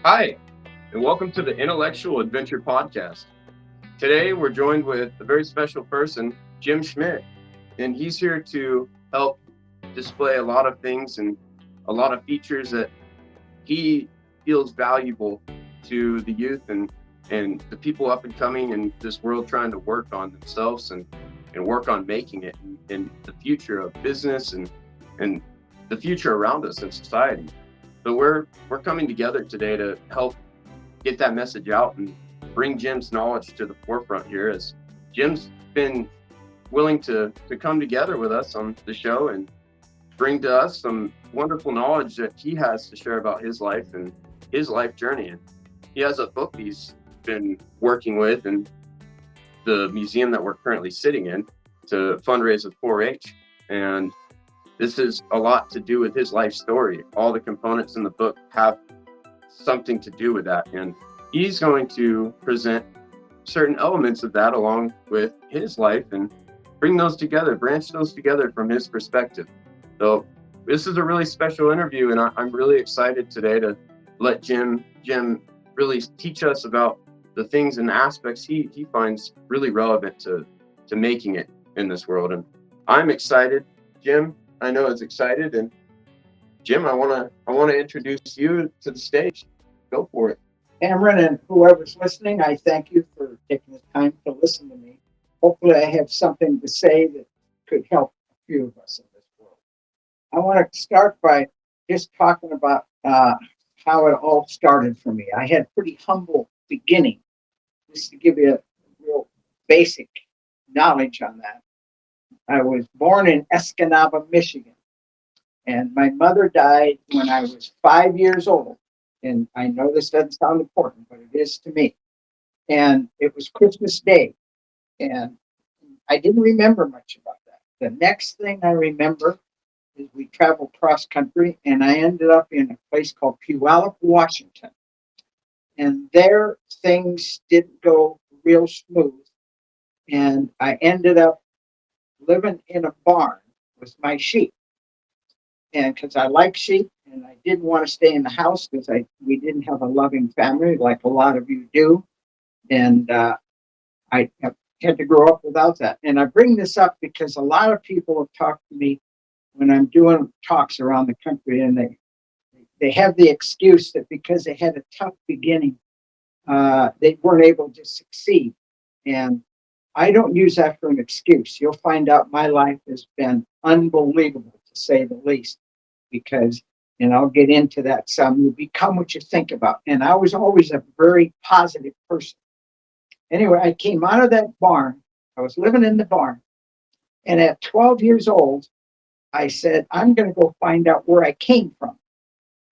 Hi, and welcome to the Intellectual Adventure Podcast. Today, we're joined with a very special person, Jim Schmit, and he's here to help display a lot of things and a lot of features that he feels valuable to the youth and the people up and coming in this world trying to work on themselves and work on making it in the future of business and the future around us in society. So we're coming together today to help get that message out and bring Jim's knowledge to the forefront here, as Jim's been willing to come together with us on the show and bring to us some wonderful knowledge that he has to share about his life and his life journey. And he has a book he's been working with in the museum that we're currently sitting in to fundraise with 4-H. And this is a lot to do with his life story. All the components in the book have something to do with that. And he's going to present certain elements of that along with his life and bring those together, branch those together from his perspective. So this is a really special interview, and I'm really excited today to let Jim really teach us about the things and aspects he finds really relevant to making it in this world. And I'm excited. Jim, I know is excited, and Jim, I wanna introduce you to the stage. Go for it. Cameron and whoever's listening, I thank you for taking the time to listen to me. Hopefully, I have something to say that could help a few of us in this world. I want to start by just talking about how it all started for me. I had pretty humble beginning, just to give you a real basic knowledge on that. I was born in Escanaba, Michigan, and my mother died when I was 5 years old. And I know this doesn't sound important, but it is to me. And it was Christmas Day. And I didn't remember much about that. The next thing I remember is we traveled cross country, and I ended up in a place called Puyallup, Washington. And there things didn't go real smooth. And I ended up living in a barn with my sheep. And because I like sheep, and I didn't want to stay in the house because we didn't have a loving family like a lot of you do, and I had to grow up without that. And I bring this up because a lot of people have talked to me when I'm doing talks around the country, and they have the excuse that because they had a tough beginning, they weren't able to succeed. And I don't use that for an excuse. You'll find out my life has been unbelievable, to say the least, because, and I'll get into that some, you become what you think about. And I was always a very positive person. Anyway, I came out of that barn. I was living in the barn. And at 12 years old, I said, I'm going to go find out where I came from.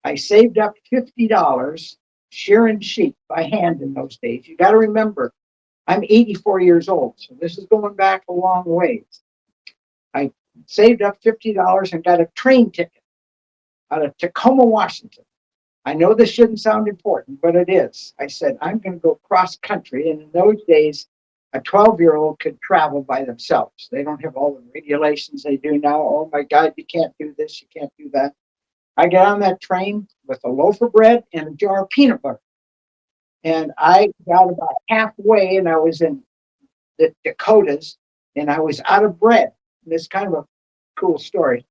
I saved up $50 shearing sheep by hand in those days. You got to remember, I'm 84 years old, so this is going back a long ways. I saved up $50 and got a train ticket out of Tacoma, Washington. I know this shouldn't sound important, but it is. I said, I'm going to go cross country. And in those days, a 12-year-old could travel by themselves. They don't have all the regulations they do now. Oh my God, you can't do this, you can't do that. I got on that train with a loaf of bread and a jar of peanut butter. And I got about halfway, and I was in the Dakotas, and I was out of bread. And it's kind of a cool story.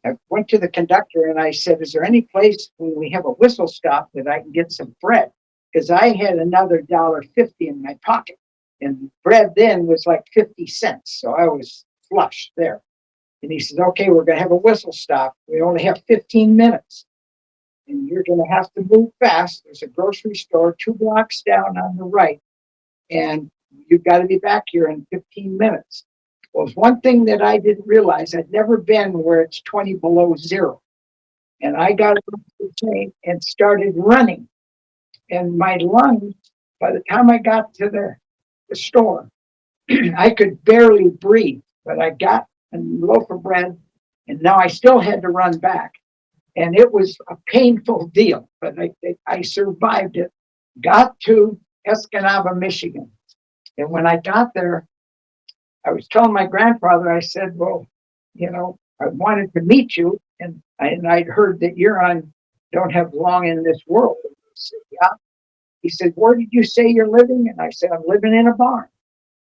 I went to the conductor and I said, is there any place when we have a whistle stop that I can get some bread? Because I had another $1.50 in my pocket. And bread then was like 50 cents. So I was flush there. And he says, okay, we're going to have a whistle stop. We only have 15 minutes. And you're going to have to move fast. There's a grocery store 2 blocks down on the right. And you've got to be back here in 15 minutes. Well, it's one thing that I didn't realize. I'd never been where it's 20 below zero. And I got off the train and started running. And my lungs, by the time I got to the store, I could barely breathe. But I got a loaf of bread, and now I still had to run back. And it was a painful deal, but I survived it. Got to Escanaba, Michigan. And when I got there, I was telling my grandfather, I said, well, I wanted to meet you. And I'd heard that you're on Don't Have Long in This World. said, yeah. He said, where did you say you're living? And I said, I'm living in a barn.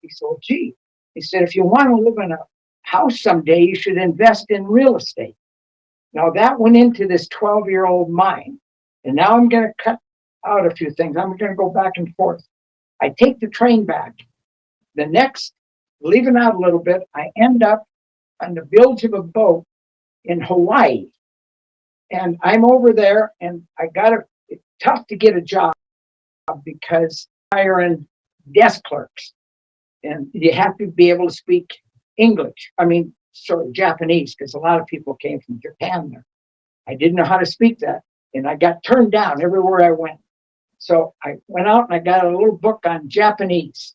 He said, well, gee. He said, if you want to live in a house someday, you should invest in real estate. Now that went into this 12-year-old mind. And now I'm going to cut out a few things. I'm going to go back and forth. I take the train back. The next, leaving out a little bit, I end up on the bilge of a boat in Hawaii. And I'm over there and it's tough to get a job because hiring desk clerks and you have to be able to speak English. I mean, sort of Japanese, because a lot of people came from Japan there. I didn't know how to speak that. And I got turned down everywhere I went. So I went out and I got a little book on Japanese.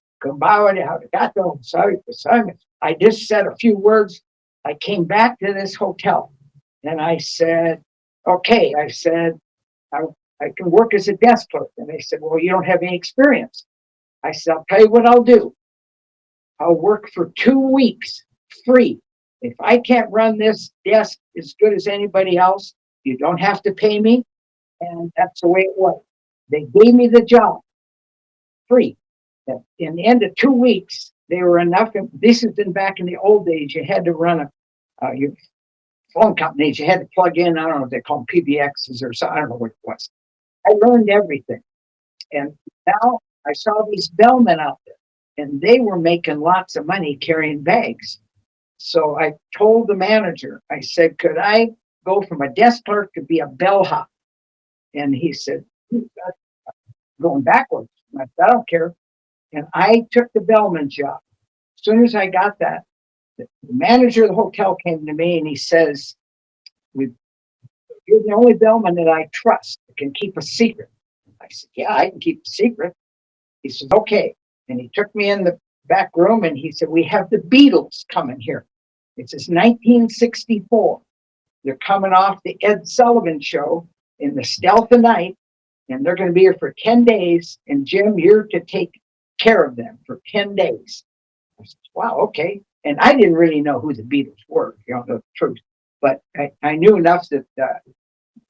I just said a few words. I came back to this hotel and I said, okay, I can work as a desk clerk. And they said, well, you don't have any experience. I said, I'll tell you what I'll do. I'll work for 2 weeks free. If I can't run this desk as good as anybody else, you don't have to pay me. And that's the way it was. They gave me the job free. In the end of 2 weeks, they were enough. This has been back in the old days. You had to run your phone companies. You had to plug in. I don't know what they call them, PBXs or so. I don't know what it was. I learned everything. And now I saw these bellmen out there, and they were making lots of money carrying bags. So I told the manager, I said, could I go from a desk clerk to be a bellhop? And he said, going backwards. I said, I don't care. And I took the bellman job. As soon as I got that, the manager of the hotel came to me and he says, you're the only bellman that I trust that can keep a secret. I said, yeah, I can keep a secret. He said, okay. And he took me in the back room and he said, we have the Beatles coming here. It says 1964. They're coming off the Ed Sullivan show in the Stealth of Night, and they're going to be here for 10 days. And Jim, you're to take care of them for 10 days. I said, wow, okay. And I didn't really know who the Beatles were, the truth. But I knew enough that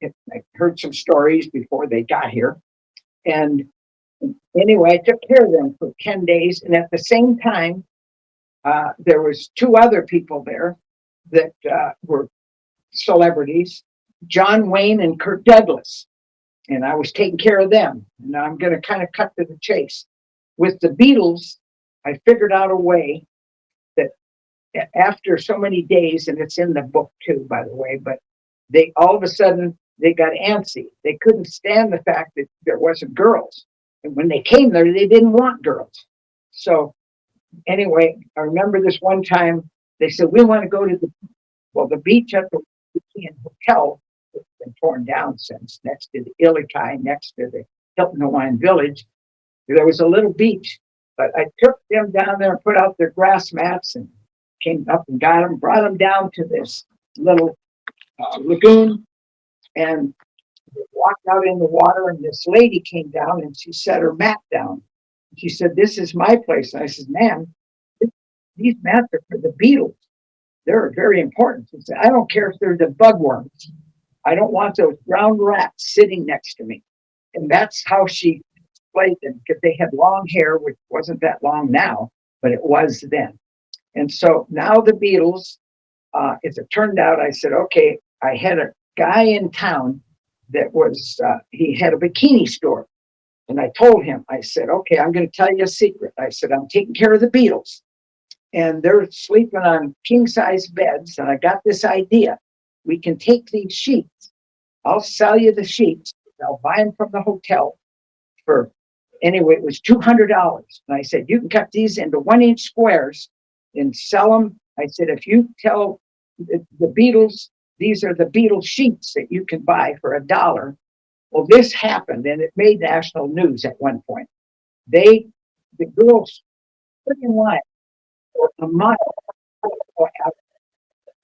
I heard some stories before they got here. And anyway, I took care of them for 10 days. And at the same time, there was 2 other people there that were celebrities, John Wayne and Kirk Douglas. And I was taking care of them. And I'm going to kind of cut to the chase. With the Beatles, I figured out a way that after so many days, and it's in the book too, by the way, but they all of a sudden, they got antsy. They couldn't stand the fact that there wasn't girls. And when they came there, they didn't want girls. So anyway, I remember this one time, they said, we want to go to the beach at the hotel. It's been torn down since, next to the Ilikai, next to the Hilton Hawaiian Village. There was a little beach, but I took them down there and put out their grass mats and came up and got them, brought them down to this little lagoon and walked out in the water. And this lady came down and she set her mat down. She said, this is my place. And I said, ma'am, these mats are for the Beatles. They're very important. She said, I don't care if they're the bugworms. I don't want those brown rats sitting next to me. And that's how she displayed them, because they had long hair, which wasn't that long now, but it was then. And so now the Beatles, as it turned out, I said, okay, I had a guy in town that was, he had a bikini store. And I told him, I said, okay, I'm going to tell you a secret. I said, I'm taking care of the Beatles. And they're sleeping on king-size beds. And I got this idea. We can take these sheets. I'll sell you the sheets. I'll buy them from the hotel for, anyway, it was $200. And I said, you can cut these into 1-inch squares and sell them. I said, if you tell the Beatles, these are the Beatles sheets that you can buy for $1. Well, this happened, and it made national news at one point. The girls stood in line for a mile.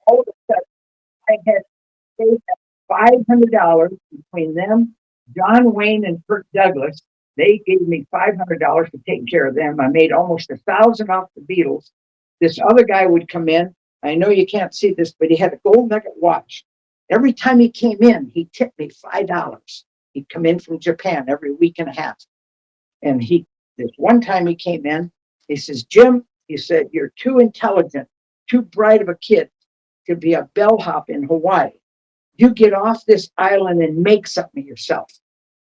All of a sudden, I had saved $500 between them, John Wayne and Kirk Douglas. They gave me $500 for taking care of them. I made almost $1,000 off the Beatles. This other guy would come in. I know you can't see this, but he had a gold nugget watch. Every time he came in, he tipped me $5. He'd come in from Japan every week and a half. And this one time he came in, he says, Jim, he said, you're too intelligent, too bright of a kid to be a bellhop in Hawaii. You get off this island and make something yourself.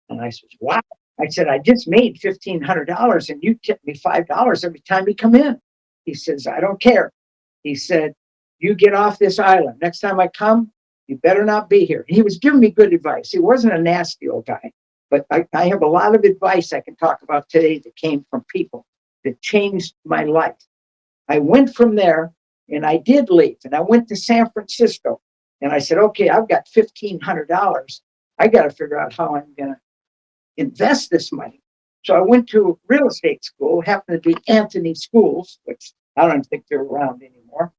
And I said, wow. I said, I just made $1,500 and you tip me $5 every time you come in. He says, I don't care. He said, you get off this island. Next time I come, you better not be here. He was giving me good advice. He wasn't a nasty old guy, but I have a lot of advice I can talk about today that came from people that changed my life. I went from there and I did leave and I went to San Francisco and I said, okay, I've got $1,500. I got to figure out how I'm going to invest this money. So I went to real estate school, happened to be Anthony Schools, which I don't think they're around anymore.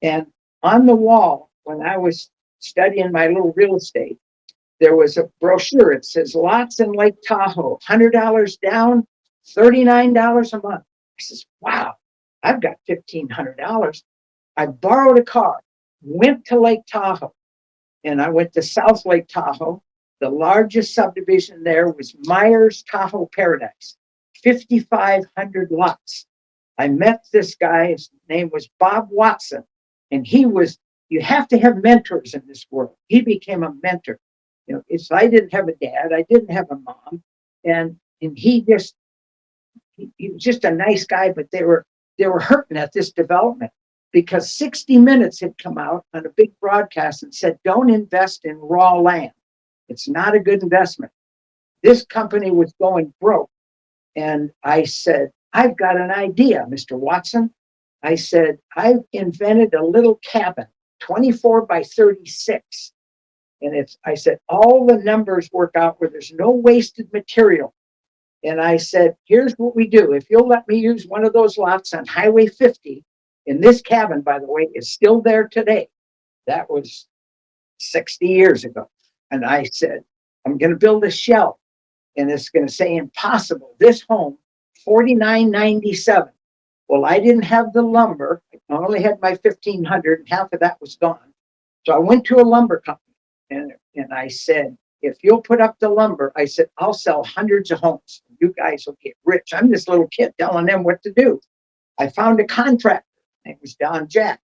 And on the wall, when I was studying my little real estate, there was a brochure. It says lots in Lake Tahoe, $100 down, $39 a month. I says, wow, I've got $1,500. I borrowed a car, went to Lake Tahoe, and I went to South Lake Tahoe. The largest subdivision there was Myers Tahoe Paradise, 5,500 lots. I met this guy, his name was Bob Watson, and you have to have mentors in this world. He became a mentor. I didn't have a dad, I didn't have a mom, and he was just a nice guy, but they were hurting at this development because 60 Minutes had come out on a big broadcast and said, don't invest in raw land. It's not a good investment. This company was going broke. And I said, I've got an idea, Mr. Watson. I said, I've invented a little cabin, 24 by 36. And I said, all the numbers work out where there's no wasted material. And I said, here's what we do. If you'll let me use one of those lots on Highway 50, and this cabin, by the way, is still there today. That was 60 years ago. And I said, I'm going to build a shell. And it's going to say impossible. This home, $49.97. Well, I didn't have the lumber. I only had my $1,500 and half of that was gone. So I went to a lumber company and I said, if you'll put up the lumber, I said, I'll sell hundreds of homes. You guys will get rich. I'm this little kid telling them what to do. I found a contractor. It was Don Jack.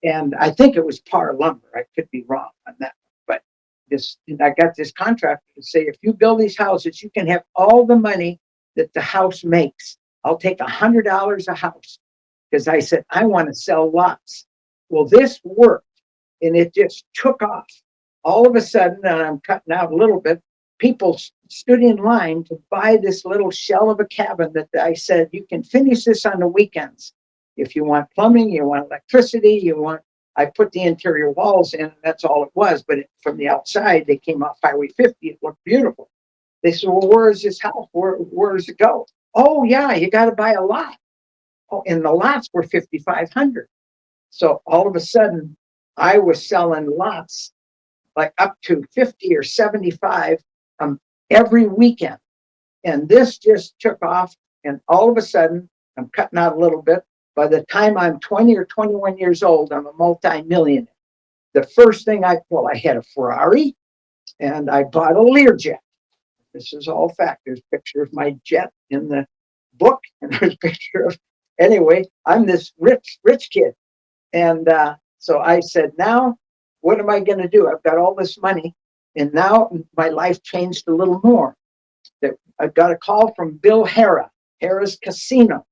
And I think it was Par Lumber. I could be wrong on that. But I got this contractor to say, if you build these houses, you can have all the money that the house makes. I'll take $100 a house. Because I said, I want to sell lots. Well, this worked. And it just took off. All of a sudden, and I'm cutting out a little bit, people stood in line to buy this little shell of a cabin that I said, you can finish this on the weekends. If you want plumbing, you want electricity, I put the interior walls in, and that's all it was. But from the outside, they came off Highway 50. It looked beautiful. They said, well, where is this house? Where does it go? Oh, yeah, you got to buy a lot. Oh, and the lots were 5,500. So all of a sudden, I was selling lots like up to 50 or 75 every weekend. And this just took off. And all of a sudden, I'm cutting out a little bit. By the time I'm 20 or 21 years old, I'm a multi-millionaire. The first thing I had a Ferrari and I bought a Learjet. This is all fact. There's a picture of my jet in the book. And there's a picture of, anyway, I'm this rich kid. And so I said, now, what am I going to do? I've got all this money. And now my life changed a little more. I got a call from Bill Harrah's Casino.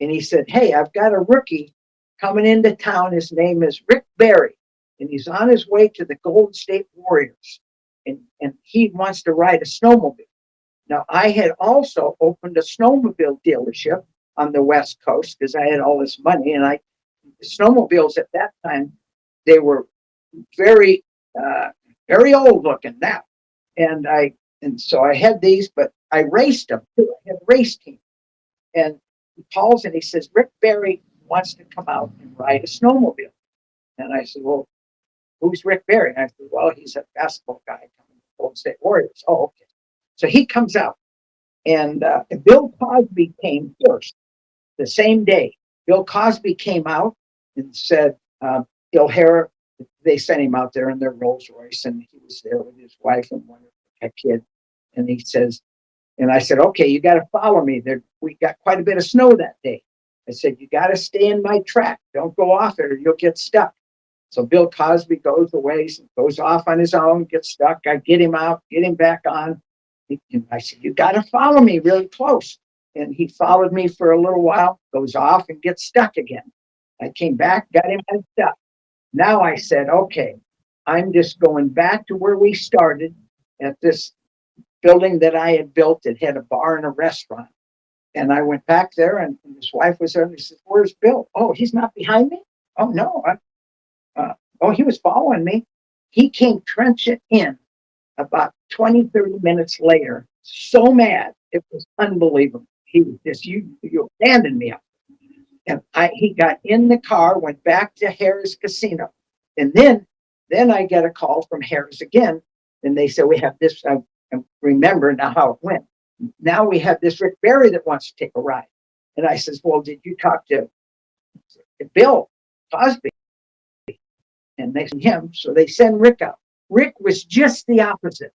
And he said, hey, I've got a rookie coming into town. His name is Rick Barry. And he's on his way to the Golden State Warriors. And he wants to ride a snowmobile. Now, I had also opened a snowmobile dealership on the West Coast because I had all this money. And snowmobiles at that time, they were very, very old looking now. And so I had these, but I raced them too. I had a race team. And he calls and he says, Rick Barry wants to come out and ride a snowmobile. And I said, well, who's Rick Barry? And I said, well, he's a basketball guy coming to the Golden State Warriors. Oh, okay. So he comes out. And Bill Cosby came first the same day. Bill Cosby came out and said, Bill Harrah, they sent him out there in their Rolls Royce, and he was there with his wife and a kid. And he says, and I said, okay, you got to follow me. We got quite a bit of snow that day. I said, you got to stay in my track. Don't go off it or you'll get stuck. So Bill Cosby goes away, goes off on his own, gets stuck. I get him out, get him back on. And I said, you got to follow me really close. And he followed me for a little while, goes off and gets stuck again. I came back, got him unstuck. Now I said, okay, I'm just going back to where we started at this building that I had built. It had a bar and a restaurant. And I went back there and his wife was there and he said, where's Bill? Oh, he's not behind me? Oh, no. He was following me. He came trenching in about 20, 30 minutes later. So mad. It was unbelievable. He was just, you abandoned me up. And he got in the car, went back to Harris Casino. And then I get a call from Harris again. And they said, we have this, I remember now how it went. Now we have this Rick Barry that wants to take a ride. And I says, well, did you talk to Bill Cosby? And they send him. So they send Rick out. Rick was just the opposite.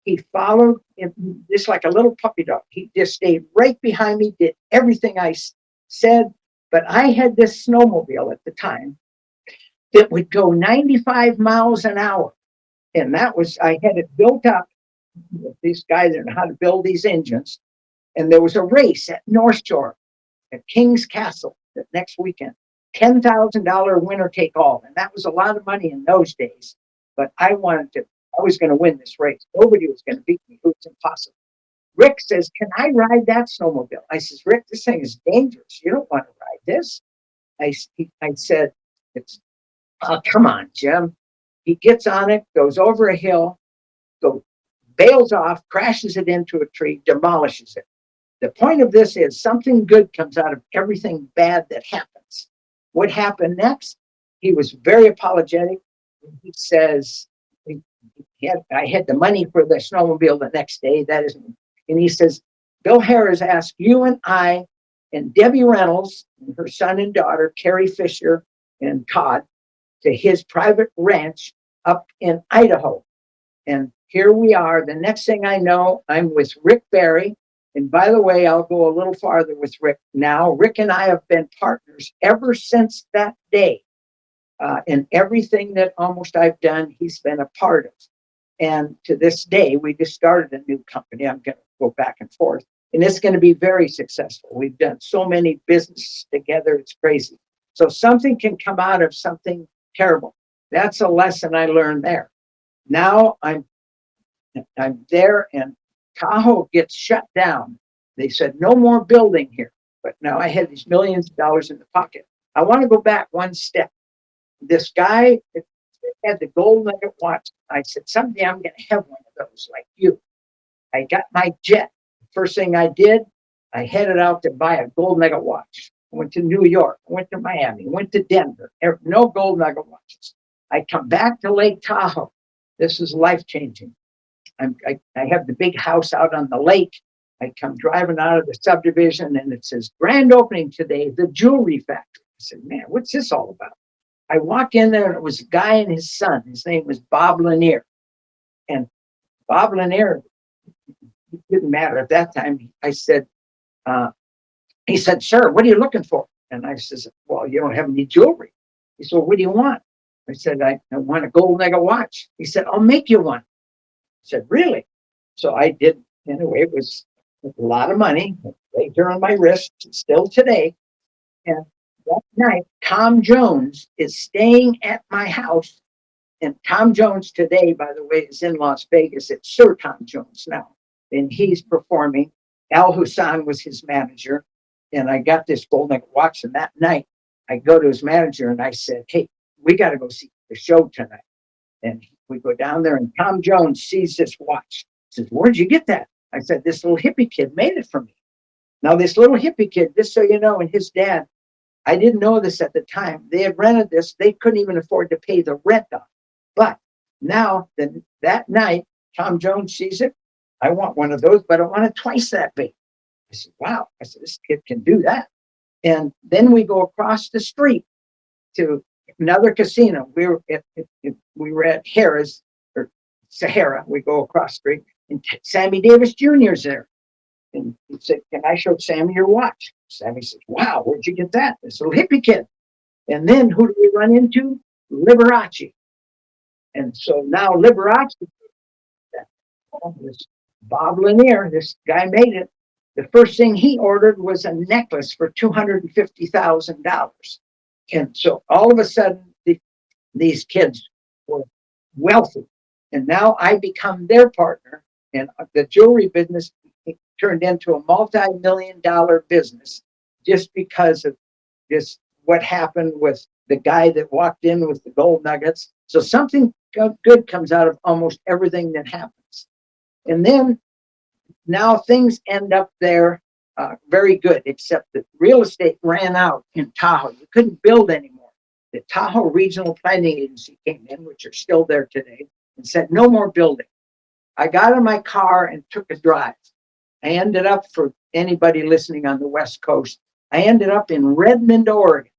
He followed him just like a little puppy dog. He just stayed right behind me, did everything I said. But I had this snowmobile at the time that would go 95 miles an hour. And I had it built up with these guys that know how to build these engines. And there was a race at North Shore at King's Castle the next weekend. $10,000 winner take all. And that was a lot of money in those days. But I was going to win this race. Nobody was going to beat me. It was impossible. Rick says, can I ride that snowmobile? I says, Rick, this thing is dangerous. You don't want to ride this. I said, come on, Jim. He gets on it, goes over a hill, bails off, crashes it into a tree, demolishes it. The point of this is something good comes out of everything bad that happens. What happened next? He was very apologetic. He says, I had the money for the snowmobile the next day. And he says, Bill Harris asked you and I and Debbie Reynolds, and her son and daughter, Carrie Fisher and Todd, to his private ranch up in Idaho. And here we are. The next thing I know, I'm with Rick Barry. And by the way, I'll go a little farther with Rick now. Rick and I have been partners ever since that day. And everything that almost I've done, he's been a part of. And to this day, we just started a new company. I'm going to go back and forth. And it's going to be very successful. We've done so many businesses together. It's crazy. So something can come out of something terrible. That's a lesson I learned there. Now I'm there and Tahoe gets shut down. They said, no more building here. But now I had these millions of dollars in the pocket. I want to go back one step. This guy had the gold nugget watch. I said, someday I'm going to have one of those like you. I got my jet. First thing I did, I headed out to buy a gold nugget watch. I went to New York, I went to Miami, went to Denver. No gold nugget watches. I come back to Lake Tahoe. This is life-changing. I have the big house out on the lake. I come driving out of the subdivision and it says, grand opening today, the jewelry factory. I said, man, what's this all about? I walk in there and it was a guy and his son. His name was Bob Lanier. And Bob Lanier, it didn't matter at that time. I said, he said, sir, what are you looking for? And I said, well, you don't have any jewelry. He said, well, what do you want? I said, I want a gold nugget watch. He said, I'll make you one. I said, really? So I did. Anyway, it was a lot of money right there on my wrist, still today. And that night, Tom Jones is staying at my house. And Tom Jones today, by the way, is in Las Vegas. It's Sir Tom Jones now. And he's performing. Al Hussan was his manager. And I got this gold nugget watch. And that night, I go to his manager and I said, hey, we got to go see the show tonight. And we go down there and Tom Jones sees this watch. He says, where'd you get that? I said, this little hippie kid made it for me. Now, this little hippie kid, just so you know, and his dad, I didn't know this at the time. They had rented this. They couldn't even afford to pay the rent on it. But now, that night, Tom Jones sees it. I want one of those, but I want it twice that big. I said, wow. I said, this kid can do that. And then we go across the street to another casino. We were at Harris or Sahara. We go across the street. And Sammy Davis Jr. is there. And he said, can I show Sammy your watch? Sammy says, wow, where'd you get that? This little hippie kid. And then who do we run into? Liberace. And so now Liberace, this Bob Lanier, this guy made it. The first thing he ordered was a necklace for $250,000. And so all of a sudden, these kids were wealthy. And now I become their partner. And the jewelry business turned into a multi-million-dollar business just because of this, what happened with the guy that walked in with the gold nuggets. So something good comes out of almost everything that happens. And then now things end up there very good, except that real estate ran out in Tahoe. You couldn't build anymore. The Tahoe Regional Planning Agency came in, which are still there today, and said, no more building. I got in my car and took a drive. I ended up, for anybody listening on the West Coast, I ended up in Redmond, Oregon.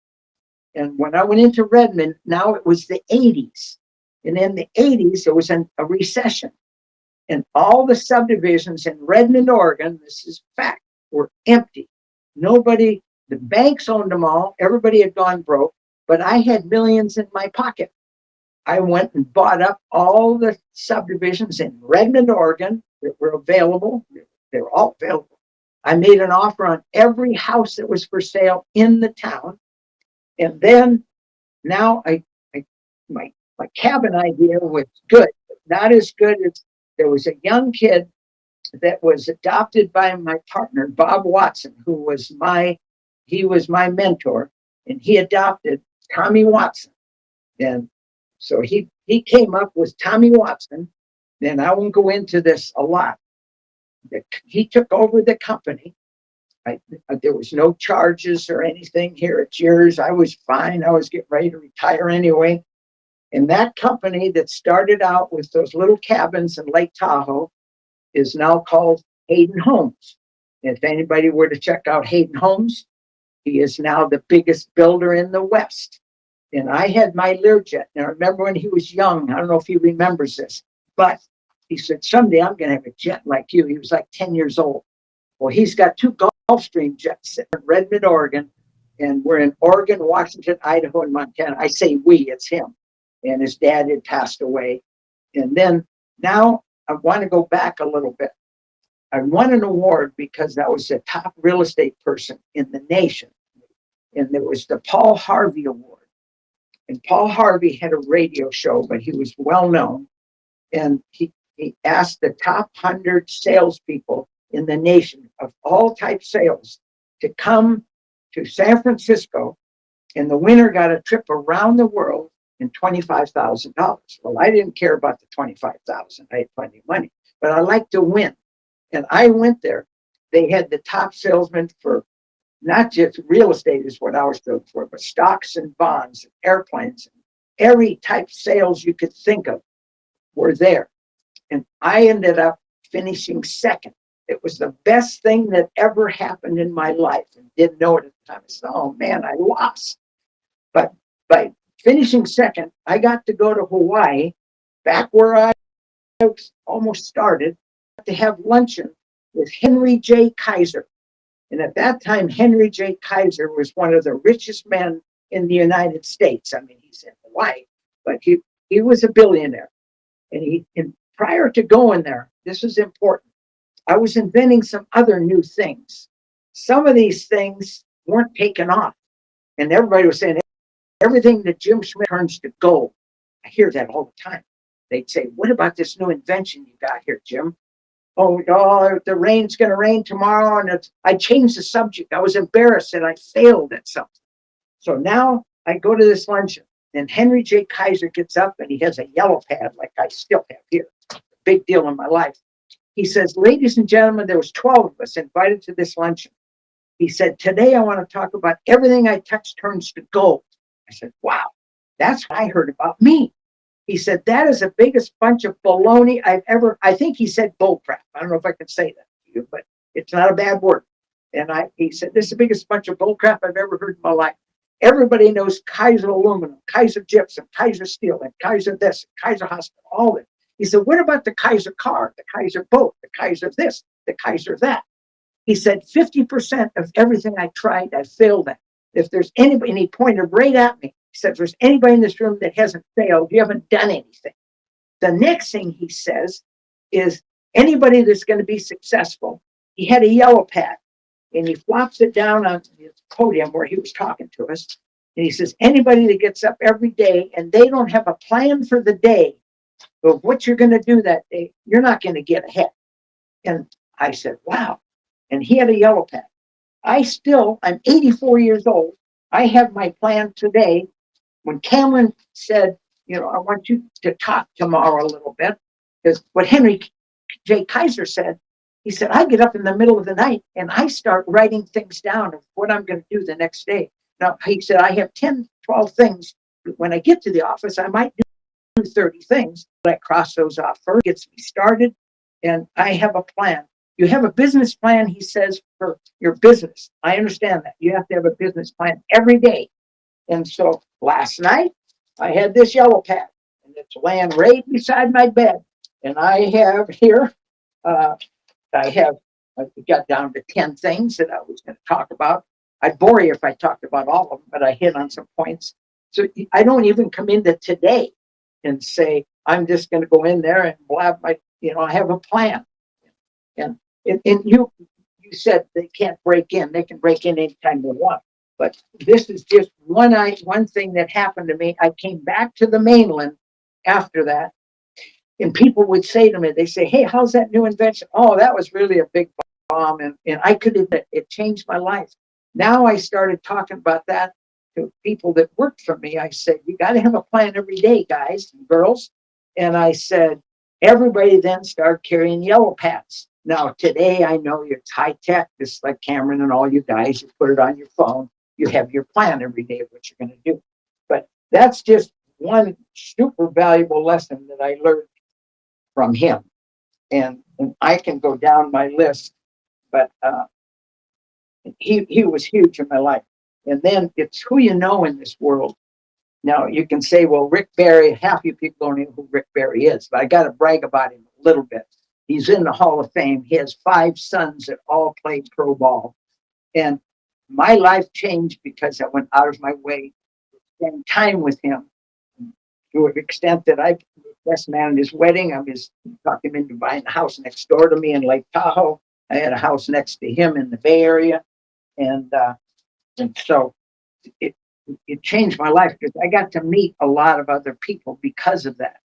And when I went into Redmond, now it was the 80s. And in the 80s, there was a recession. And all the subdivisions in Redmond, Oregon, this is fact, were empty. Nobody, the banks owned them all. Everybody had gone broke, but I had millions in my pocket. I went and bought up all the subdivisions in Redmond, Oregon that were available. They were all available. I made an offer on every house that was for sale in the town. And then now my cabin idea was good, but not as good as there was a young kid that was adopted by my partner, Bob Watson, who was my mentor, and he adopted Tommy Watson. And so he came up with Tommy Watson. And I won't go into this a lot. He took over the company. There was no charges or anything here. It's yours. I was fine. I was getting ready to retire anyway. And that company that started out with those little cabins in Lake Tahoe is now called Hayden Homes. If anybody were to check out Hayden Homes, he is now the biggest builder in the West. And I had my Learjet. And I remember when he was young, I don't know if he remembers this, but he said, someday I'm going to have a jet like you. He was like 10 years old. Well, he's got two Gulfstream jets in Redmond, Oregon. And we're in Oregon, Washington, Idaho, and Montana. I say we, it's him. And his dad had passed away. And then now I want to go back a little bit. I won an award because I was the top real estate person in the nation. And it was the Paul Harvey Award. And Paul Harvey had a radio show, but he was well known. And he asked the top 100 salespeople in the nation of all type sales to come to San Francisco. And the winner got a trip around the world and $25,000. Well, I didn't care about the $25,000. I had plenty of money, but I like to win. And I went there. They had the top salesman for not just real estate is what I was doing for, but stocks and bonds, and airplanes, and every type of sales you could think of were there. And I ended up finishing second. It was the best thing that ever happened in my life, and didn't know it at the time. I said, oh man, I lost. But by finishing second, I got to go to Hawaii, back where I almost started, to have luncheon with Henry J. Kaiser. And at that time, Henry J. Kaiser was one of the richest men in the United States. I mean, he's in Hawaii, but he was a billionaire. And prior to going there, this is important, I was inventing some other new things. Some of these things weren't taken off. And everybody was saying, everything that Jim Schmit turns to gold. I hear that all the time. They'd say, what about this new invention you got here, Jim? Oh, the rain's going to rain tomorrow. And I changed the subject. I was embarrassed that I failed at something. So now I go to this luncheon, and Henry J. Kaiser gets up, and he has a yellow pad like I still have here. Big deal in my life. He says, ladies and gentlemen, there was 12 of us invited to this luncheon. He said, today I want to talk about everything I touch turns to gold. I said, wow, that's what I heard about me. He said, that is the biggest bunch of baloney I've ever, I think he said bullcrap. I don't know if I can say that to you, but it's not a bad word. And he said, this is the biggest bunch of bullcrap I've ever heard in my life. Everybody knows Kaiser Aluminum, Kaiser Gypsum, Kaiser Steel, and Kaiser this, and Kaiser Hospital, all this. He said, what about the Kaiser car, the Kaiser boat, the Kaiser this, the Kaiser that? He said, 50% of everything I tried, I failed at. If there's anybody, and he pointed right at me, he said, if there's anybody in this room that hasn't failed, you haven't done anything. The next thing he says is, anybody that's going to be successful, he had a yellow pad and he flops it down on the podium where he was talking to us. And he says, anybody that gets up every day and they don't have a plan for the day of what you're going to do that day, you're not going to get ahead. And I said, wow. And he had a yellow pad. I'm 84 years old. I have my plan today. When Cameron said, I want you to talk tomorrow a little bit, because what Henry J. Kaiser said, he said, I get up in the middle of the night and I start writing things down of what I'm going to do the next day. Now, he said, I have 10, 12 things. When I get to the office, I might do 30 things, but I cross those off first, gets me started, and I have a plan. You have a business plan, he says, for your business. I understand that. You have to have a business plan every day. And so last night, I had this yellow pad, and it's laying right beside my bed. And I have here, I got down to 10 things that I was going to talk about. I'd bore you if I talked about all of them, but I hit on some points. So I don't even come into today and say, I'm just going to go in there and blab I have a plan. And you said they can't break in. They can break in anytime they want. But this is just one thing that happened to me. I came back to the mainland after that, and people would say to me, they say, hey, how's that new invention? Oh, that was really a big bomb. And I could admit it changed my life. Now I started talking about that to people that worked for me. I said, you got to have a plan every day, guys and girls. And I said, everybody then started carrying yellow pads. Now, today, I know it's high tech, just like Cameron and all you guys. You put it on your phone. You have your plan every day of what you're going to do. But that's just one super valuable lesson that I learned from him. And I can go down my list, but he was huge in my life. And then it's who you know in this world. Now, you can say, well, Rick Barry, half you people don't know who Rick Barry is, but I got to brag about him a little bit. He's in the Hall of Fame. He has 5 sons that all played pro ball. And my life changed because I went out of my way to spend time with him to an extent that I was best man at his wedding. I was talking him into buying a house next door to me in Lake Tahoe. I had a house next to him in the Bay Area. And so it changed my life because I got to meet a lot of other people because of that.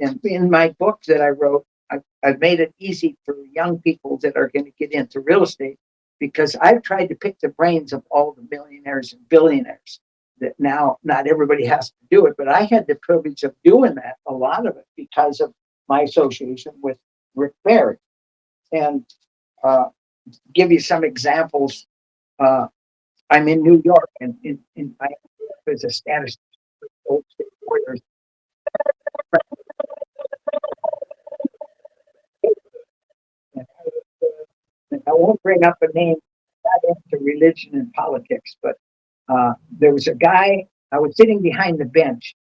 And in my book that I wrote, I've made it easy for young people that are going to get into real estate because I've tried to pick the brains of all the millionaires and billionaires that now not everybody has to do it. But I had the privilege of doing that, a lot of it, because of my association with Rick Barry. And give you some examples. I'm in New York, and I was a statistician for Old State Warriors. I won't bring up a name, not into religion and politics, but there was a guy, I was sitting behind the bench,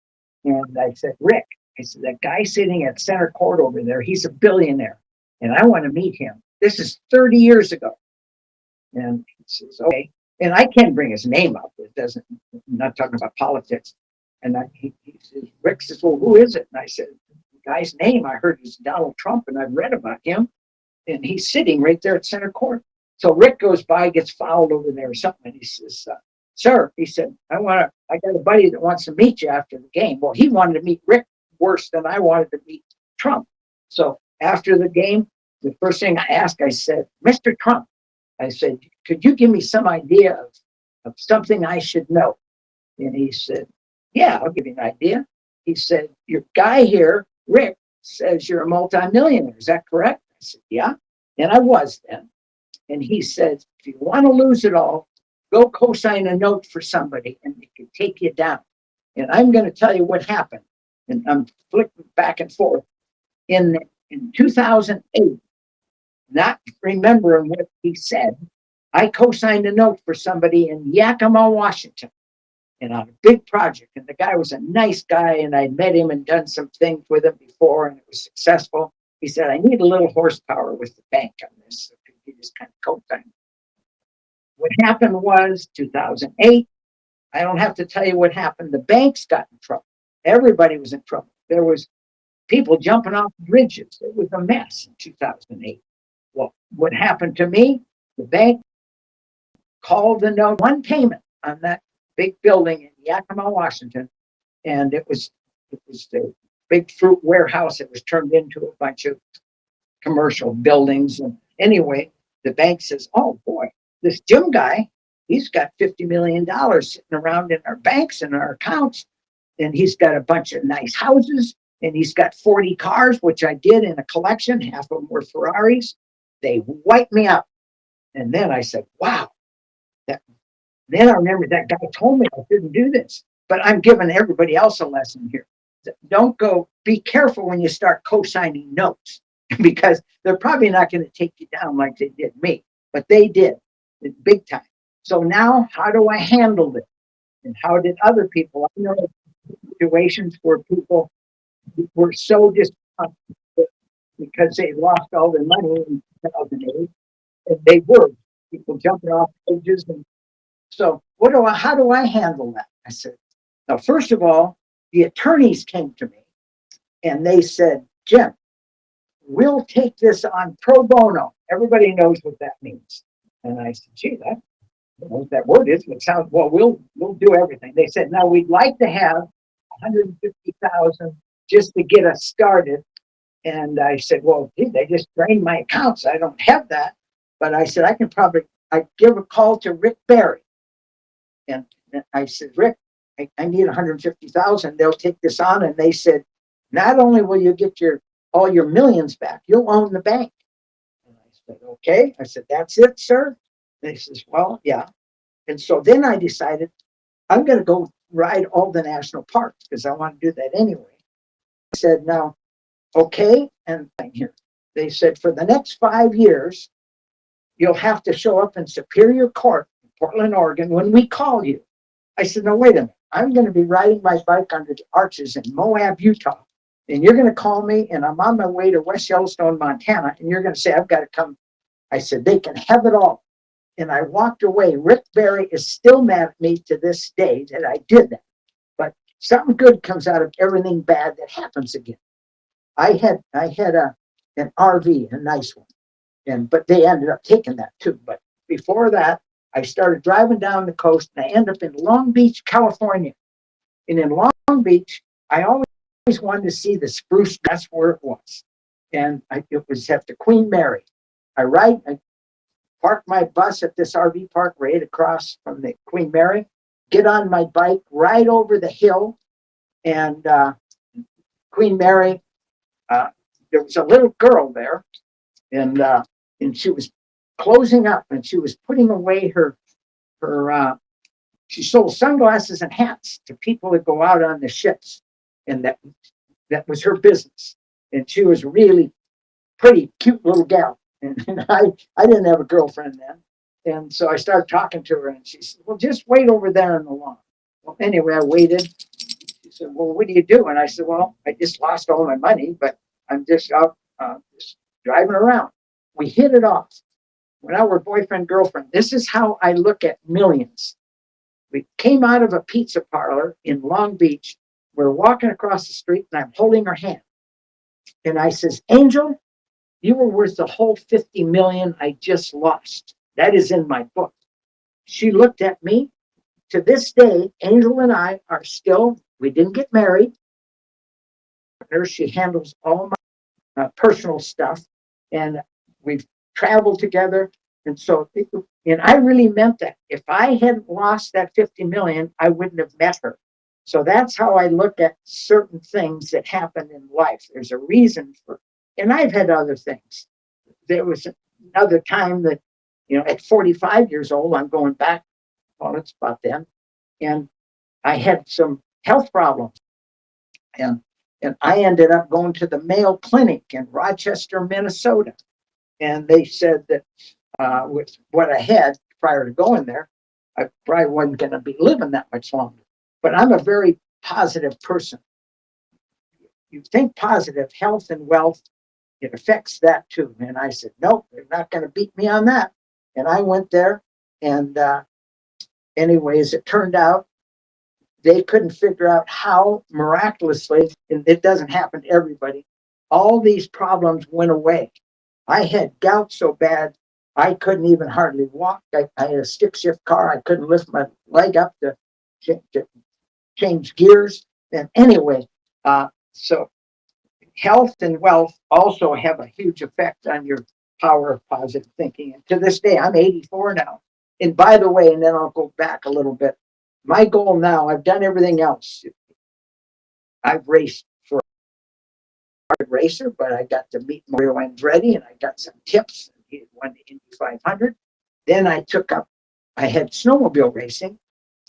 and I said, Rick, I said, that guy sitting at center court over there, he's a billionaire, and I want to meet him. This is 30 years ago. And he says, okay. And I can't bring his name up. I'm not talking about politics. And he says, Rick says, well, who is it? And I said, the guy's name I heard is Donald Trump, and I've read about him. And he's sitting right there at center court. So Rick goes by, gets fouled over there or something. And he says, sir, he said, I got a buddy that wants to meet you after the game. Well, he wanted to meet Rick worse than I wanted to meet Trump. So after the game, the first thing I asked, I said, Mr. Trump, I said, could you give me some idea of something I should know? And he said, yeah, I'll give you an idea. He said, your guy here, Rick, says you're a multimillionaire. Is that correct? I said, yeah. And I was then. And he said, if you want to lose it all, go co-sign a note for somebody and it can take you down. And I'm going to tell you what happened. And I'm flicking back and forth. In 2008, not remembering what he said, I co-signed a note for somebody in Yakima, Washington. and on a big project. And the guy was a nice guy, and I met him and done some things with him before, and it was successful. He said, I need a little horsepower with the bank on this. So he just kind of co-signed. What happened was 2008. I don't have to tell you what happened. The banks got in trouble. Everybody was in trouble. There was people jumping off bridges. It was a mess in 2008. Well, what happened to me? The bank called the note, one payment on that big building in Yakima, Washington, and it was the big fruit warehouse. It was turned into a bunch of commercial buildings. And anyway, the bank says, "Oh boy, this Jim guy, he's got $50 million sitting around in our banks and our accounts, and he's got a bunch of nice houses, and he's got 40 cars, which I did in a collection. Half of them were Ferraris." They wiped me out. And then I said, wow. Then I remember that guy told me I shouldn't do this, but I'm giving everybody else a lesson here. Don't go, be careful when you start co-signing notes because they're probably not going to take you down like they did me, but they did big time. So now how do I handle it? And how did other people? I know situations where people were so disappointed because they lost all their money in 2008, and they were people jumping off pages. And so how do I handle that? I said, now, first of all, the attorneys came to me and they said, Jim, we'll take this on pro bono. Everybody knows what that means. And I said, gee, I don't know what that word is, but it sounds, well, we'll do everything. They said, now we'd like to have 150,000 just to get us started. And I said, well, gee, they just drained my accounts. I don't have that. But I said, I give a call to Rick Barry. And I said, Rick, I need 150,000. They'll take this on. And they said, not only will you get all your millions back, you'll own the bank. And I said, okay. I said, that's it, sir. And he says, well, yeah. And so then I decided I'm going to go ride all the national parks because I want to do that anyway. I said, now, okay. And here, they said, for the next 5 years, you'll have to show up in Superior Court in Portland, Oregon when we call you. I said, no, wait a minute. I'm going to be riding my bike under the arches in Moab, Utah. And you're going to call me and I'm on my way to West Yellowstone, Montana. And you're going to say, I've got to come. I said, they can have it all. And I walked away. Rick Barry is still mad at me to this day that I did that. But something good comes out of everything bad that happens again. I had an RV, a nice one. But they ended up taking that too. But before that, I started driving down the coast and I ended up in Long Beach, California. And in Long Beach, I always wanted to see the spruce. That's where it was. And it was at the Queen Mary. I park my bus at this RV park right across from the Queen Mary, get on my bike, ride over the hill, and Queen Mary, there was a little girl there, and she was closing up, and she was putting away her she sold sunglasses and hats to people that go out on the ships, and that was her business. And she was really pretty cute little gal. And I didn't have a girlfriend then. And so I started talking to her and she said, well, just wait over there on the lawn. Well, anyway, I waited. She said, well, what do you do? And I said, well, I just lost all my money, but I'm just out just driving around. We hit it off. When I were boyfriend, girlfriend, this is how I look at millions. We came out of a pizza parlor in Long Beach. We're walking across the street and I'm holding her hand. And I says, Angel, you were worth the whole 50 million I just lost. That is in my book. She looked at me. To this day, Angel and I are still, we didn't get married. She handles all my personal stuff. And we've traveled together. And so, and I really meant that. If I hadn't lost that 50 million, I wouldn't have met her. So that's how I look at certain things that happen in life. There's a reason for, and I've had other things. There was another time that, at 45 years old, I'm going back, well, it's about then, and I had some health problems. And I ended up going to the Mayo Clinic in Rochester, Minnesota. And they said that with what I had prior to going there, I probably wasn't going to be living that much longer. but I'm a very positive person. You think positive, health and wealth, it affects that too. And I said, nope, they're not going to beat me on that. And I went there. And anyways, it turned out they couldn't figure out how miraculously, and it doesn't happen to everybody, all these problems went away. I had gout so bad, I couldn't even hardly walk. I had a stick shift car. I couldn't lift my leg up to change gears. And anyway, so health and wealth also have a huge effect on your power of positive thinking. And to this day, I'm 84 now. And by the way, and then I'll go back a little bit. My goal now, I've done everything else. I've raced for a racer, but I got to meet Mario Andretti and I got some tips. He had won the Indy 500. Then I had snowmobile racing.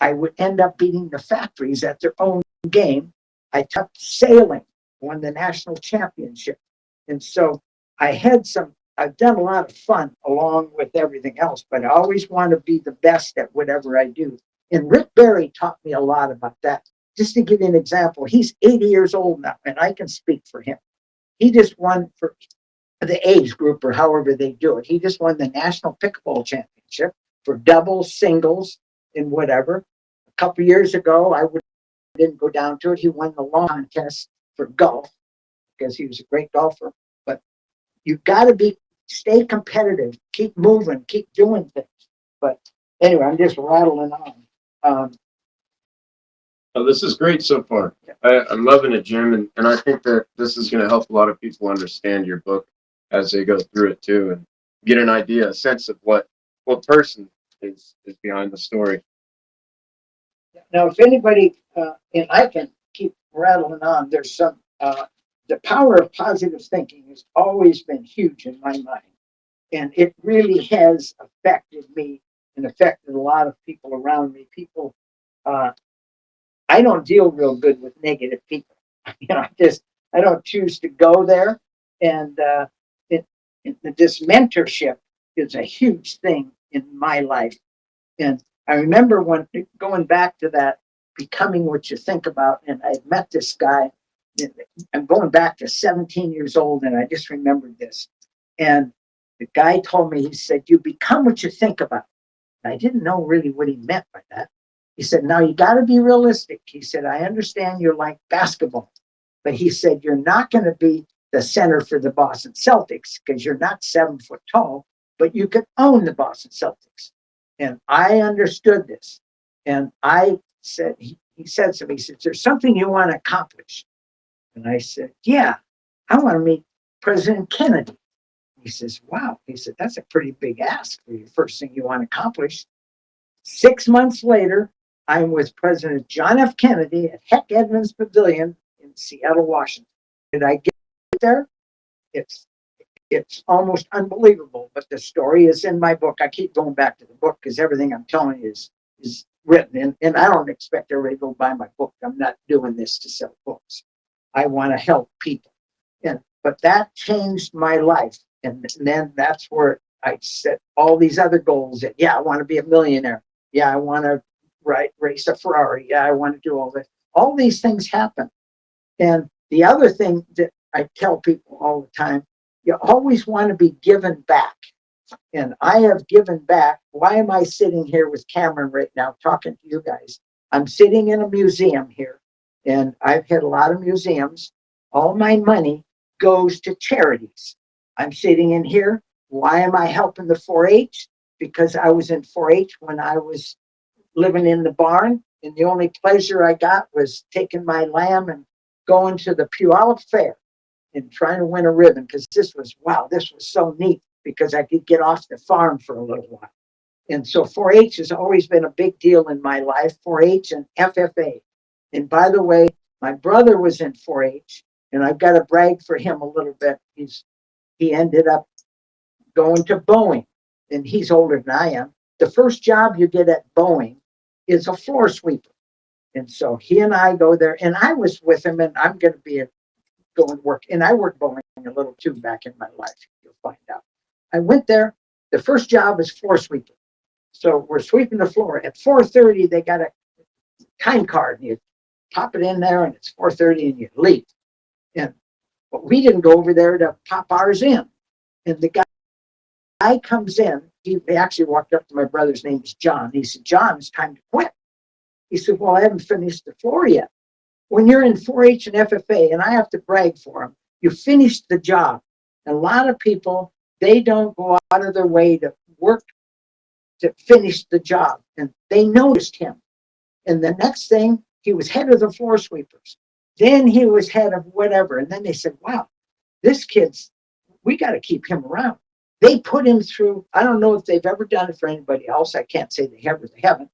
I would end up beating the factories at their own game. I took sailing, won the national championship. And so I've done a lot of fun along with everything else, but I always want to be the best at whatever I do. And Rick Barry taught me a lot about that. Just to give you an example, he's 80 years old now, and I can speak for him. He just won for the age group or however they do it. He just won the national pickleball championship for doubles, singles, and whatever. A couple of years ago, didn't go down to it. He won the long contest for golf because he was a great golfer. But you've got to stay competitive, keep moving, keep doing things. But anyway, I'm just rattling on. Oh, this is great so far. I'm loving it, Jim, and I think that this is going to help a lot of people understand your book as they go through it too, and get an idea, a sense of what person is behind the story. Now, if anybody, and I can keep rattling on, there's some, the power of positive thinking has always been huge in my mind. And it really has affected me and affected a lot of people around me. People, I don't deal real good with negative people. I don't choose to go there. And this mentorship is a huge thing in my life. And I remember when going back to that, becoming what you think about, and I met this guy. I'm going back to 17 years old, and I just remembered this. And the guy told me, he said, you become what you think about. And I didn't know really what he meant by that. He said, now you got to be realistic. He said, I understand you're like basketball, but he said, you're not going to be the center for the Boston Celtics because you're not 7 foot tall, but you could own the Boston Celtics. And I understood this. And I said, he said to me, he said, there's something you want to accomplish. And I said, yeah, I want to meet President Kennedy. He says, wow. He said, that's a pretty big ask for your first thing you want to accomplish. 6 months later, I'm with President John F. Kennedy at Heck Edmonds Pavilion in Seattle, Washington. Did I get there? It's almost unbelievable, but the story is in my book. I keep going back to the book because everything I'm telling you is written. And I don't expect everybody to go buy my book. I'm not doing this to sell books. I want to help people. But that changed my life. And then that's where I set all these other goals. That, yeah, I want to be a millionaire. Yeah, I want to race a Ferrari. Yeah, I want to do all this. All these things happen. And the other thing that I tell people all the time, you always want to be given back. And I have given back. Why am I sitting here with Cameron right now talking to you guys? I'm sitting in a museum here, and I've had a lot of museums. All my money goes to charities. I'm sitting in here. Why am I helping the 4-H? Because I was in 4-H when I was living in the barn, and the only pleasure I got was taking my lamb and going to the Puyallup Fair and trying to win a ribbon, because this was so neat because I could get off the farm for a little while. And so 4-H has always been a big deal in my life, 4-H and FFA. And by the way, my brother was in 4-H, and I've got to brag for him a little bit. He ended up going to Boeing, and he's older than I am. The first job you get at Boeing is a floor sweeper. And so he and I go there, and I was with him, and I'm going to go and work. And I worked Boeing a little too back in my life. You'll find out. I went there. The first job is floor sweeper. So we're sweeping the floor. At 4:30, they got to time card and you pop it in there and it's 4:30 and you leave. And but we didn't go over there to pop ours in. And the guy comes in. He actually walked up to my brother's name is John. He said, John, it's time to quit. He said, well, I haven't finished the floor yet. When you're in 4-H and FFA, and I have to brag for them, you finish the job. And a lot of people, they don't go out of their way to work to finish the job. And they noticed him. And the next thing, he was head of the floor sweepers. Then he was head of whatever. And then they said, wow, this kid's, we got to keep him around. They put him through, I don't know if they've ever done it for anybody else. I can't say they have or they haven't.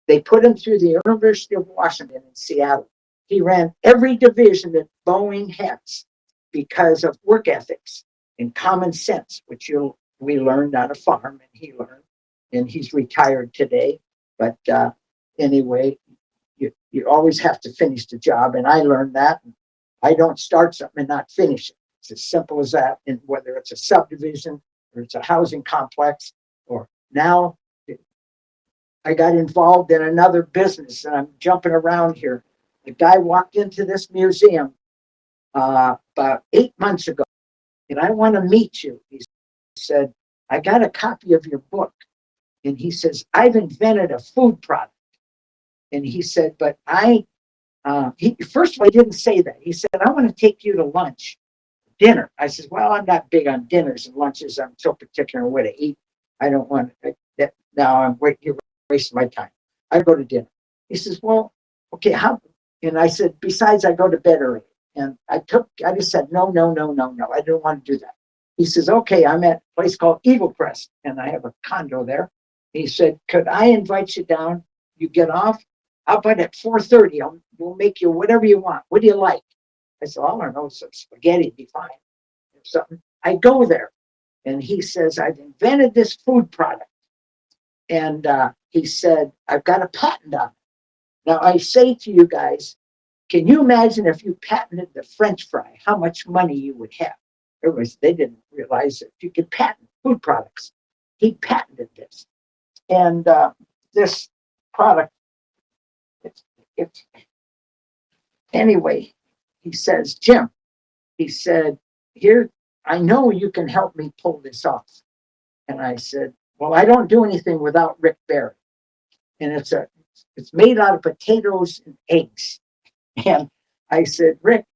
They put him through the University of Washington in Seattle. He ran every division that Boeing has because of work ethics and common sense, which we learned on a farm, and he learned. And he's retired today. But anyway, you always have to finish the job. And I learned that. I don't start something and not finish it. It's as simple as that. And whether it's a subdivision or it's a housing complex, or now I got involved in another business, and I'm jumping around here. The guy walked into this museum about 8 months ago, and I want to meet you. He said, I got a copy of your book. And he says, I've invented a food product. And he said, but first of all, he didn't say that. He said, I want to take you to lunch, dinner. I said, well, I'm not big on dinners and lunches. I'm so particular what to eat. I don't want that. Now you're wasting my time. I go to dinner. He says, well, okay, how? And I said, besides, I go to bed early. And I just said, no. I don't want to do that. He says, okay, I'm at a place called Eagle Crest, and I have a condo there. He said, could I invite you down? You get off. How about at 4:30? We'll make you whatever you want. What do you like? I said, I don't know, some spaghetti would be fine. Or something. I go there, and he says, I've invented this food product. And he said, I've got a patent on it. Now, I say to you guys, can you imagine if you patented the French fry, how much money you would have? They didn't realize that you could patent food products. He patented this. And this product, it's anyway, he says, Jim, he said, here, I know you can help me pull this off. And I said, well, I don't do anything without Rick Barry. And it's made out of potatoes and eggs. And I said, Rick,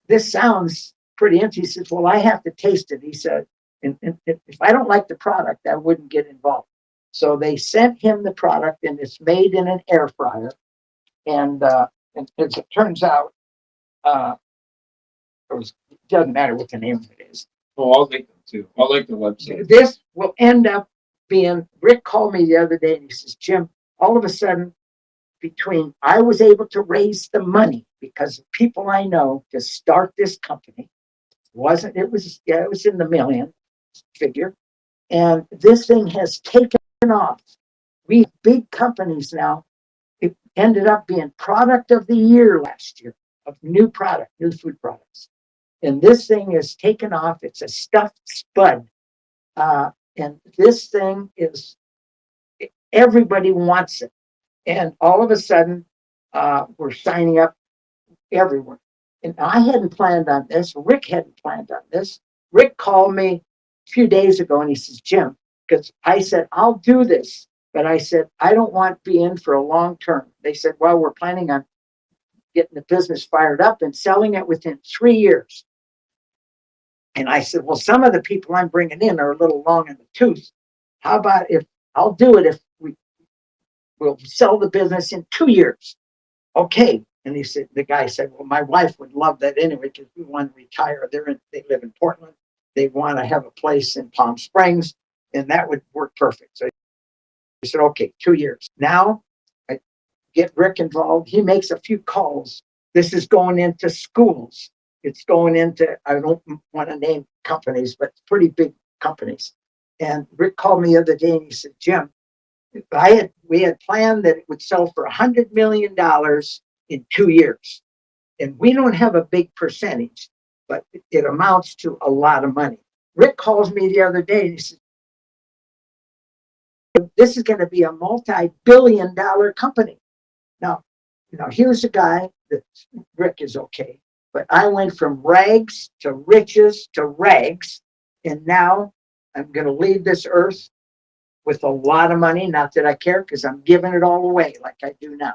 this sounds pretty interesting. He says, well, I have to taste it. He said, and if I don't like the product, I wouldn't get involved. So they sent him the product, and it's made in an air fryer. And as it turns out, it doesn't matter what the name of it is. Oh, I'll like them too. I'll like the website. This will end up being, Rick called me the other day and he says, Jim, all of a sudden, I was able to raise the money because of people I know to start this company. It was in the million figure. And this thing has taken off. We have big companies now. It ended up being product of the year last year of new food products. And this thing is taken off. It's a stuffed spud. And this thing everybody wants it. And all of a sudden, we're signing up everywhere. And I hadn't planned on this. Rick hadn't planned on this. Rick called me a few days ago and he says, Jim, because I said, I'll do this. But I said, I don't want to be in for a long term. They said, well, we're planning on getting the business fired up and selling it within 3 years. And I said, well, some of the people I'm bringing in are a little long in the tooth. How about if I'll do it if we'll sell the business in 2 years? Okay. And the guy said, well, my wife would love that anyway, because we want to retire. They live in Portland. They want to have a place in Palm Springs, and that would work perfect. So he said, okay, 2 years. Now I get Rick involved. He makes a few calls. This is going into schools. It's going into, I don't want to name companies, but pretty big companies. And Rick called me the other day and he said, Jim, we had planned that it would sell for $100 million in 2 years. And we don't have a big percentage, but it amounts to a lot of money. Rick calls me the other day and he says, this is going to be a multi-billion-dollar company. Now, Now, here's a guy that Rick is okay, but I went from rags to riches to rags, and now I'm going to leave this earth with a lot of money. Not that I care, because I'm giving it all away like I do now.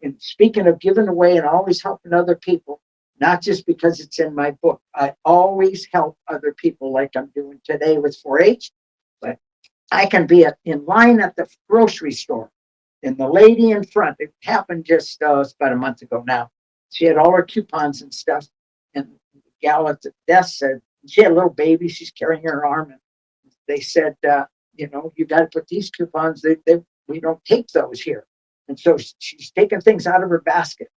And speaking of giving away and always helping other people, not just because it's in my book, I always help other people like I'm doing today with 4-H, but I can be in line at the grocery store. And the lady in front, it happened just it's about a month ago now. She had all her coupons and stuff. And the gal at the desk said, she had a little baby, she's carrying her arm. And they said, you got to put these coupons, we don't take those here. And so she's taking things out of her basket.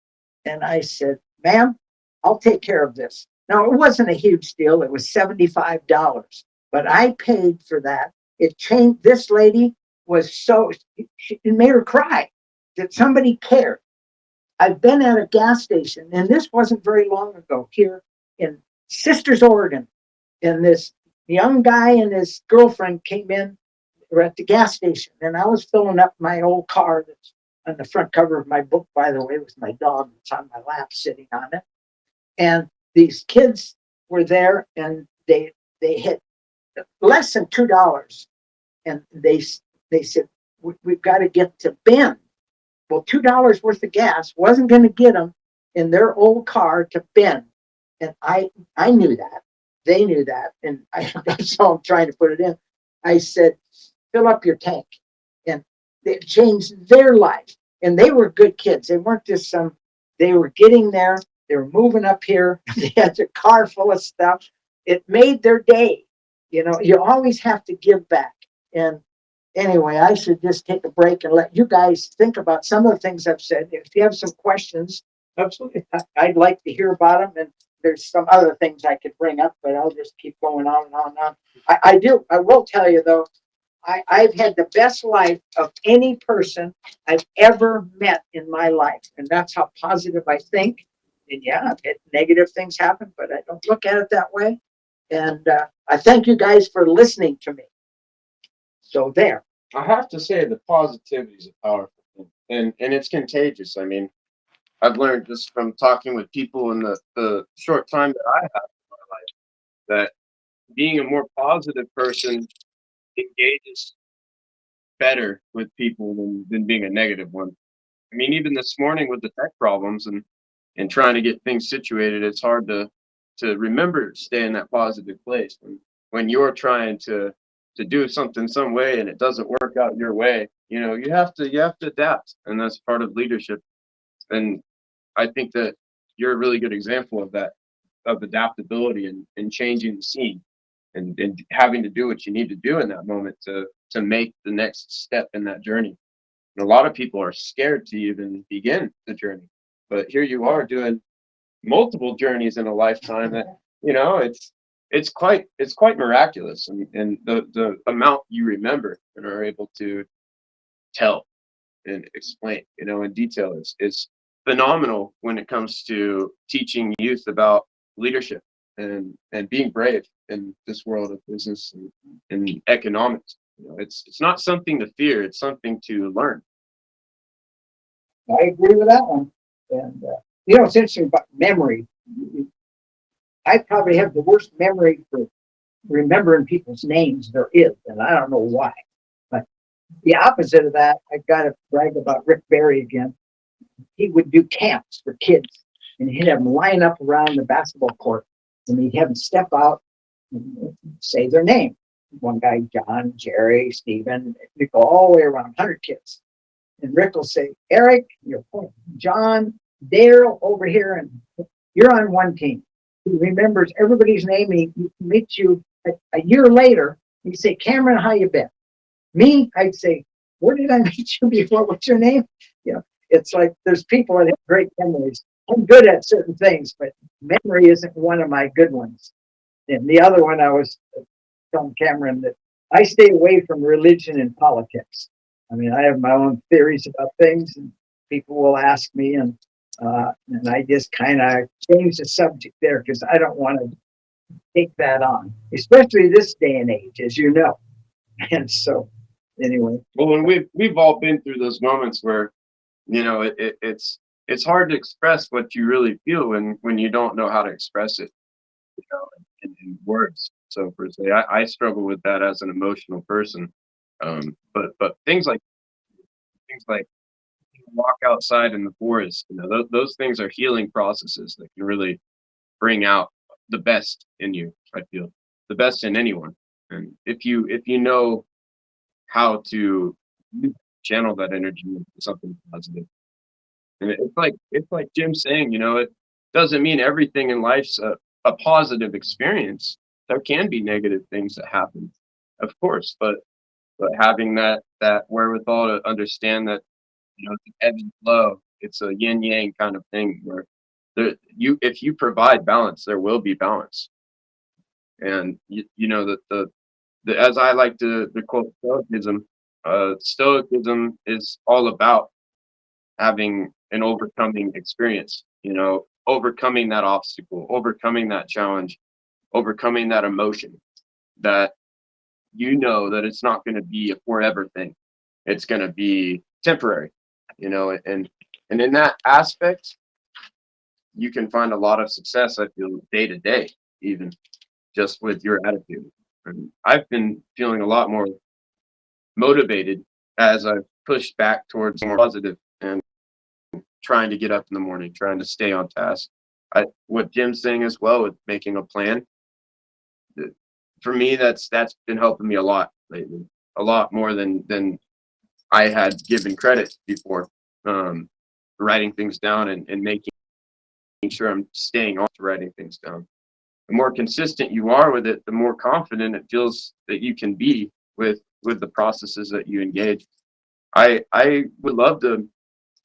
And I said, ma'am, I'll take care of this. Now, it wasn't a huge deal. It was $75, but I paid for that. It changed. This lady was it made her cry that somebody cared. I've been at a gas station, and this wasn't very long ago here in Sisters, Oregon. And this young guy and his girlfriend came in. We're at the gas station, and I was filling up my old car that's on the front cover of my book, by the way, with my dog that's on my lap sitting on it. And these kids were there, and they had less than $2. And they said, we've got to get to Bend. Well, $2 worth of gas wasn't going to get them in their old car to Bend. And I knew that. They knew that. And that's how I'm trying to put it in. I said, fill up your tank. And it changed their life. And they were good kids. They weren't just they were getting there. They were moving up here. They had a car full of stuff. It made their day. You always have to give back. And anyway, I should just take a break and let you guys think about some of the things I've said. If you have some questions, absolutely, I'd like to hear about them. And there's some other things I could bring up, but I'll just keep going on and on and on. I will tell you, though, I've had the best life of any person I've ever met in my life. And that's how positive I think. And yeah, I've had negative things happen, but I don't look at it that way. And I thank you guys for listening to me. So there. I have to say the positivity is a powerful thing, and it's contagious. I mean, I've learned just from talking with people in the short time that I have in my life that being a more positive person engages better with people than being a negative one. I mean, even this morning with the tech problems and trying to get things situated, it's hard to remember stay in that positive place when you're trying to do something some way and it doesn't work out your way. You have to adapt, and that's part of leadership. And I think that you're a really good example of that, of adaptability and changing the scene and having to do what you need to do in that moment to make the next step in that journey. And a lot of people are scared to even begin the journey, but here you are doing multiple journeys in a lifetime that it's quite miraculous, and the amount you remember and are able to tell and explain in detail is phenomenal when it comes to teaching youth about leadership and being brave in this world of business and economics. It's not something to fear, it's something to learn. I agree with that one. And it's interesting about memory. I probably have the worst memory for remembering people's names there is, and I don't know why. But the opposite of that, I got to brag about Rick Barry again. He would do camps for kids, and he'd have them line up around the basketball court, and he'd have them step out and say their name. One guy, John, Jerry, Stephen, they go all the way around, 100 kids. And Rick will say, Eric, you're John, Dale over here, and you're on one team. He remembers everybody's name. He meets you a year later. He'd say, Cameron, how you been? Me, I'd say, where did I meet you before? What's your name? It's like there's people that have great memories. I'm good at certain things, but memory isn't one of my good ones. And the other one, I was telling Cameron that I stay away from religion and politics. I mean, I have my own theories about things, and people will ask me, and I just kind of change the subject there because I don't want to take that on, especially this day and age, as you know. And so, anyway. Well, when we've all been through those moments where it's it's hard to express what you really feel when you don't know how to express it, you know, in words. So per se, I struggle with that as an emotional person. But things like walk outside in the forest, those things are healing processes that can really bring out the best in you. I feel the best in anyone, and if you know how to channel that energy into something positive. And it's like Jim saying, it doesn't mean everything in life's a positive experience. There can be negative things that happen, of course, but having that wherewithal to understand that, it's an ebb and flow. It's a yin yang kind of thing where if you provide balance, there will be balance. And you know that the as I like to quote Stoicism, Stoicism is all about having an overcoming experience, overcoming that obstacle, overcoming that challenge, overcoming that emotion, that that it's not going to be a forever thing. It's going to be temporary, and in that aspect, you can find a lot of success, I feel, day to day, even just with your attitude. And I've been feeling a lot more motivated as I've pushed back towards more positive and trying to get up in the morning, trying to stay on task. What Jim's saying as well with making a plan, for me, that's been helping me a lot lately, a lot more than I had given credit before. Um, Writing things down and making sure I'm staying on to writing things down. The more consistent you are with it, the more confident it feels that you can be with the processes that you engage. I would love to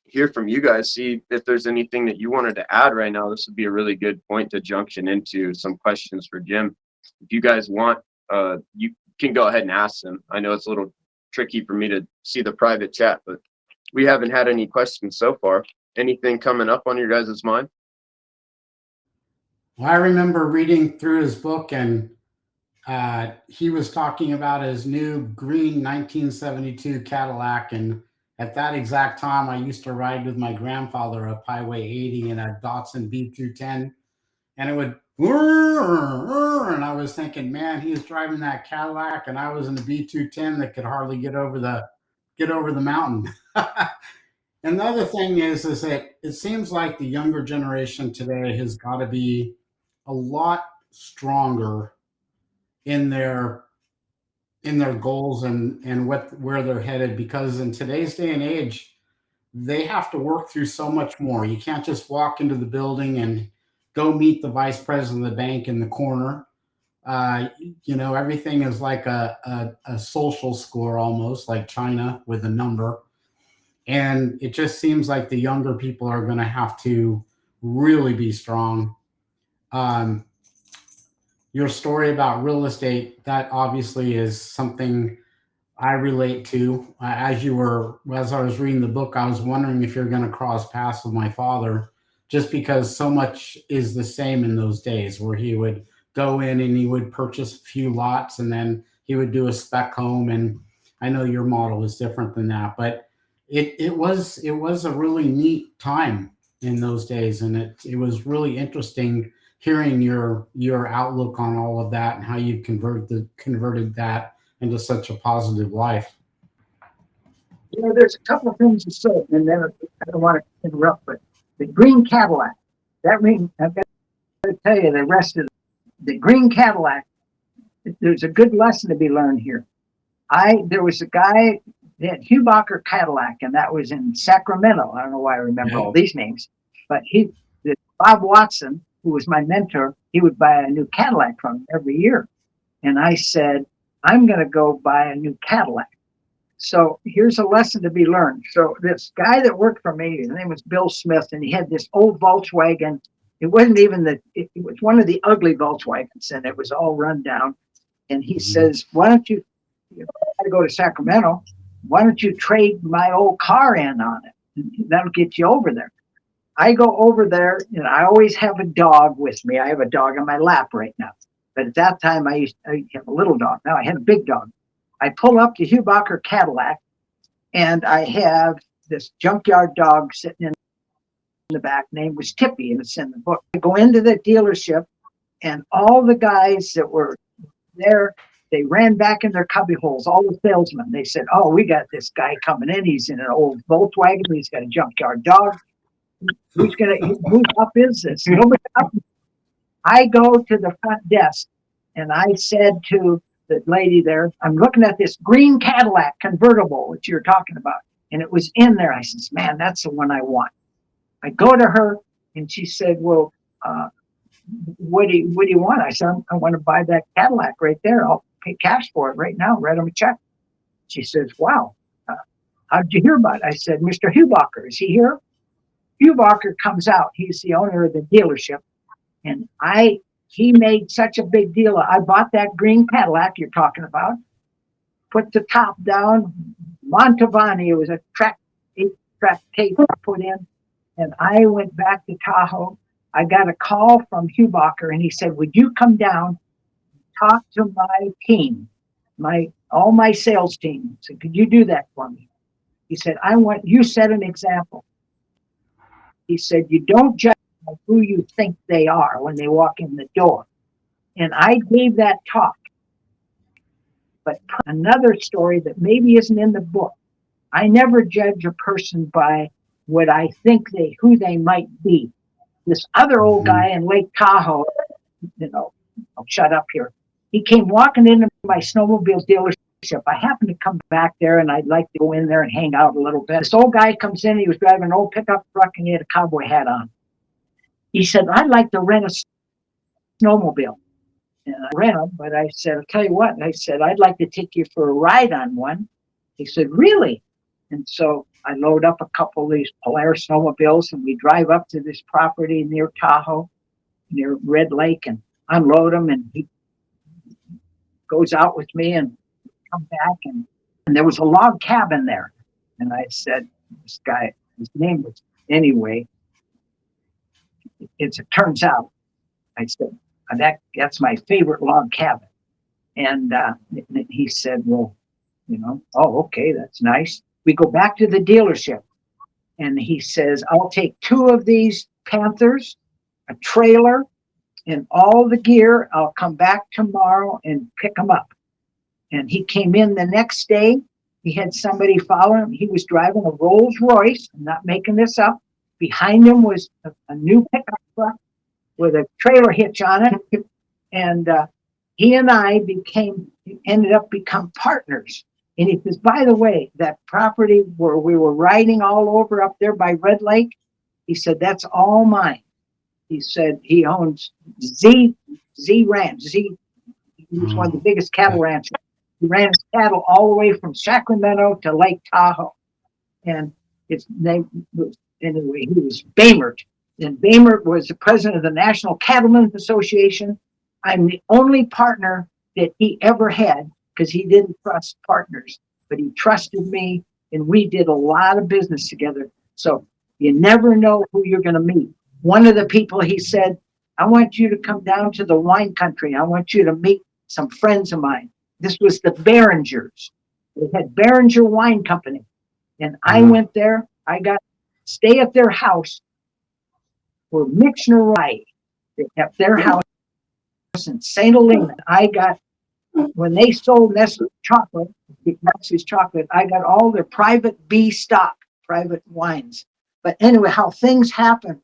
hear from you guys, see if there's anything that you wanted to add right now. This would be a really good point to junction into some questions for Jim. If you guys want, you can go ahead and ask them. I know it's a little tricky for me to see the private chat, but we haven't had any questions so far. Anything coming up on your guys' mind? Well, I remember reading through his book, and he was talking about his new green 1972 Cadillac. And at that exact time, I used to ride with my grandfather up Highway 80 in a Datsun B210, and it would and I was thinking, man, he was driving that Cadillac, and I was in the B210 that could hardly get over the mountain. And the other thing is that it seems like the younger generation today has got to be a lot stronger in their goals and where they're headed, because in today's day and age they have to work through so much more. You can't just walk into the building and go meet the vice president of the bank in the corner. uh, Everything is like a social score, almost like China with a number. And it just seems like the younger people are going to have to really be strong. um, your story about real estate, that obviously is something I relate to. As I was reading the book, I was wondering if you're going to cross paths with my father, just because so much is the same in those days, where he would go in and he would purchase a few lots, and then he would do a spec home. And I know your model is different than that, but it was a really neat time in those days, and it was really interesting hearing your outlook on all of that and how you converted that into such a positive life. There's a couple of things to say, and then I don't want to interrupt, but the green Cadillac, that ring, I've got to tell you the rest of the green Cadillac, there's a good lesson to be learned here. There was a guy that had Hubacher Cadillac, and that was in Sacramento. I don't know why I remember all these names, but Bob Watson, who was my mentor, he would buy a new Cadillac from him every year. And I said, I'm going to go buy a new Cadillac. So here's a lesson to be learned. So this guy that worked for me, his name was Bill Smith, and he had this old Volkswagen. It wasn't even it was one of the ugly Volkswagens, and it was all run down. And he says, why don't you got to go to Sacramento, why don't you trade my old car in on it? That'll get you over there. I go over there, and I always have a dog with me. I have a dog on my lap right now. But at that time, I have a little dog. Now I had a big dog. I pull up to Hubacher Cadillac, and I have this junkyard dog sitting in the back. Name was Tippy, and it's in the book. I go into the dealership, and all the guys that were there, they ran back in their cubby holes, all the salesmen. They said, "Oh, we got this guy coming in. He's in an old Volkswagen. He's got a junkyard dog. Who up is this?" Nobody up. I go to the front desk, and I said to the lady there, "I'm looking at this green Cadillac convertible, which you're talking about." And it was in there. I says, "Man, that's the one I want." I go to her, and she said, "Well, what do you want?" I said, "I want to buy that Cadillac right there. I'll pay cash for it right now. Write him a check." She says, "Wow, how did you hear about it?" I said, "Mr. Hubacher, is he here?" Hubacher comes out. He's the owner of the dealership. And he made such a big deal. I bought that green Cadillac you're talking about, put the top down, Montavani, it was a 8-track tape put in. And I went back to Tahoe. I got a call from Hubacher, and he said, "Would you come down, talk to my team, all my sales team?" I said, "Could you do that for me?" He said, "You set an example." He said, "You don't judge who you think they are when they walk in the door." And I gave that talk. But another story that maybe isn't in the book. I never judge a person by what I think who they might be. This other old guy in Lake Tahoe, I'll shut up here. He came walking into my snowmobile dealership. I happened to come back there, and I'd like to go in there and hang out a little bit. This old guy comes in. He was driving an old pickup truck, and he had a cowboy hat on. He said, "I'd like to rent a snowmobile." And I rent them, but I said, "I'll tell you what." I said, "I'd like to take you for a ride on one." He said, "Really?" And so I load up a couple of these Polaris snowmobiles, and we drive up to this property near Tahoe, near Red Lake, and unload them. And he goes out with me and come back, and there was a log cabin there. And I said, this guy, his name was, anyway, it turns out, I said, that's my favorite log cabin. And he said, "Well, oh, okay, that's nice." We go back to the dealership, and he says, "I'll take 2 of these Panthers, a trailer, and all the gear. I'll come back tomorrow and pick them up." And he came in the next day. He had somebody follow him. He was driving a Rolls Royce. I'm not making this up. Behind him was a new pickup truck with a trailer hitch on it. And he and I ended up become partners. And he says, "By the way, that property where we were riding all over up there by Red Lake," he said, "that's all mine." He said he owns Z Ranch. He was one of the biggest cattle ranchers. He ran his cattle all the way from Sacramento to Lake Tahoe. And his name was, anyway, he was Baymert. And Baymert was the president of the National Cattlemen's Association. I'm the only partner that he ever had, because he didn't trust partners, but he trusted me, and we did a lot of business together. So you never know who you're going to meet. One of the people, he said, "I want you to come down to the wine country. I want you to meet some friends of mine." This was the Beringers. They had Beringer Wine Company. And I went there. I got to stay at their house for Mixner Rye. They kept their house in St. Helena. When they sold Nestle's chocolate, I got all their private B stock, private wines. But anyway, how things happen,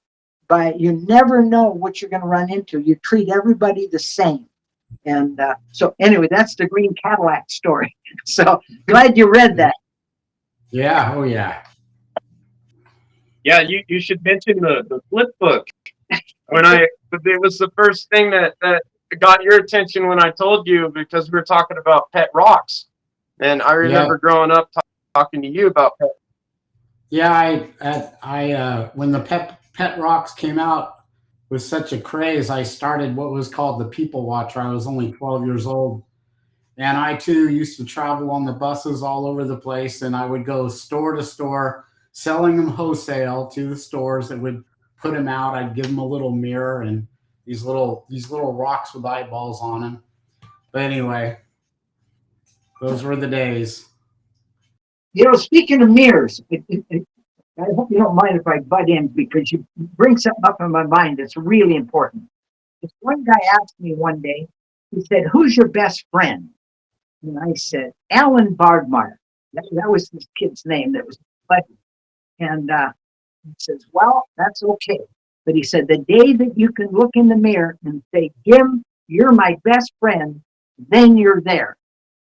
you never know what you're going to run into. You treat everybody the same. And so anyway, that's the green Cadillac story. So glad you read that. Yeah. Oh, yeah. Yeah, you should mention the flip book. It was the first thing that got your attention when I told you, because we were talking about pet rocks. And I remember growing up talking to you about pet. Yeah, when the pet rocks came out with such a craze, I started what was called the People Watcher. I was only 12 years old. And I too used to travel on the buses all over the place, and I would go store to store, selling them wholesale to the stores that would put them out. I'd give them a little mirror and these little rocks with eyeballs on them. But anyway, those were the days. Speaking of mirrors, I hope you don't mind if I butt in because you bring something up in my mind that's really important. This one guy asked me one day, he said, "Who's your best friend?" And I said, "Alan Bardmeyer." That was this kid's name. That was funny. And he says, "Well, that's okay." But he said, "The day that you can look in the mirror and say, 'Jim, you're my best friend,' then you're there."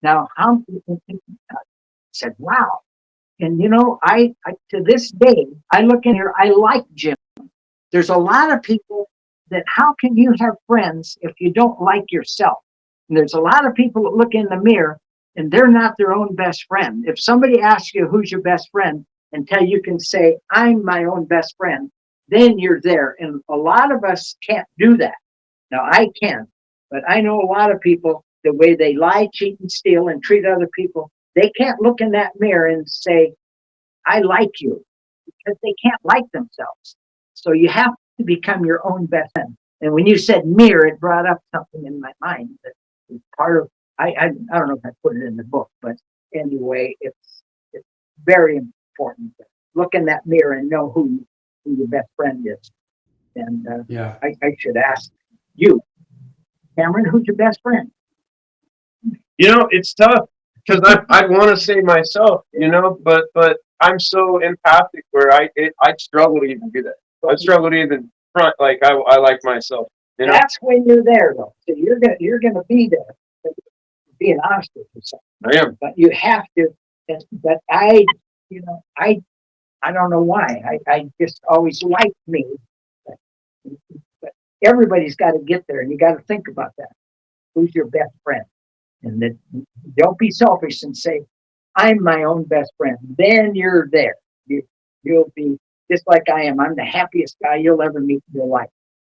Now, how I said, "Wow." And I to this day, I look in here, I like Jim. There's a lot of people that how can you have friends if you don't like yourself? And there's a lot of people that look in the mirror and they're not their own best friend. If somebody asks you who's your best friend until you can say, "I'm my own best friend," then you're there. And a lot of us can't do that. Now I can, but I know a lot of people, the way they lie, cheat, and steal and treat other people, they can't look in that mirror and say, "I like you," because they can't like themselves. So you have to become your own best friend. And when you said mirror, it brought up something in my mind that is part of. I don't know if I put it in the book, but anyway, it's very important to look in that mirror and know who your best friend is. And Yeah. I should ask you, Cameron, who's your best friend? It's tough because I want to say myself, but I'm so empathic where I struggle to even do that. I struggle to even front like I like myself. That's when you're there, though. So you're gonna be there. Being honest with yourself. I am. But you have to. But I don't know why. I just always liked me. But, but everybody's got to get there, and you got to think about that. Who's your best friend? And that don't be selfish and say, "I'm my own best friend." Then you're there. You'll be just like I am. I'm the happiest guy you'll ever meet in your life.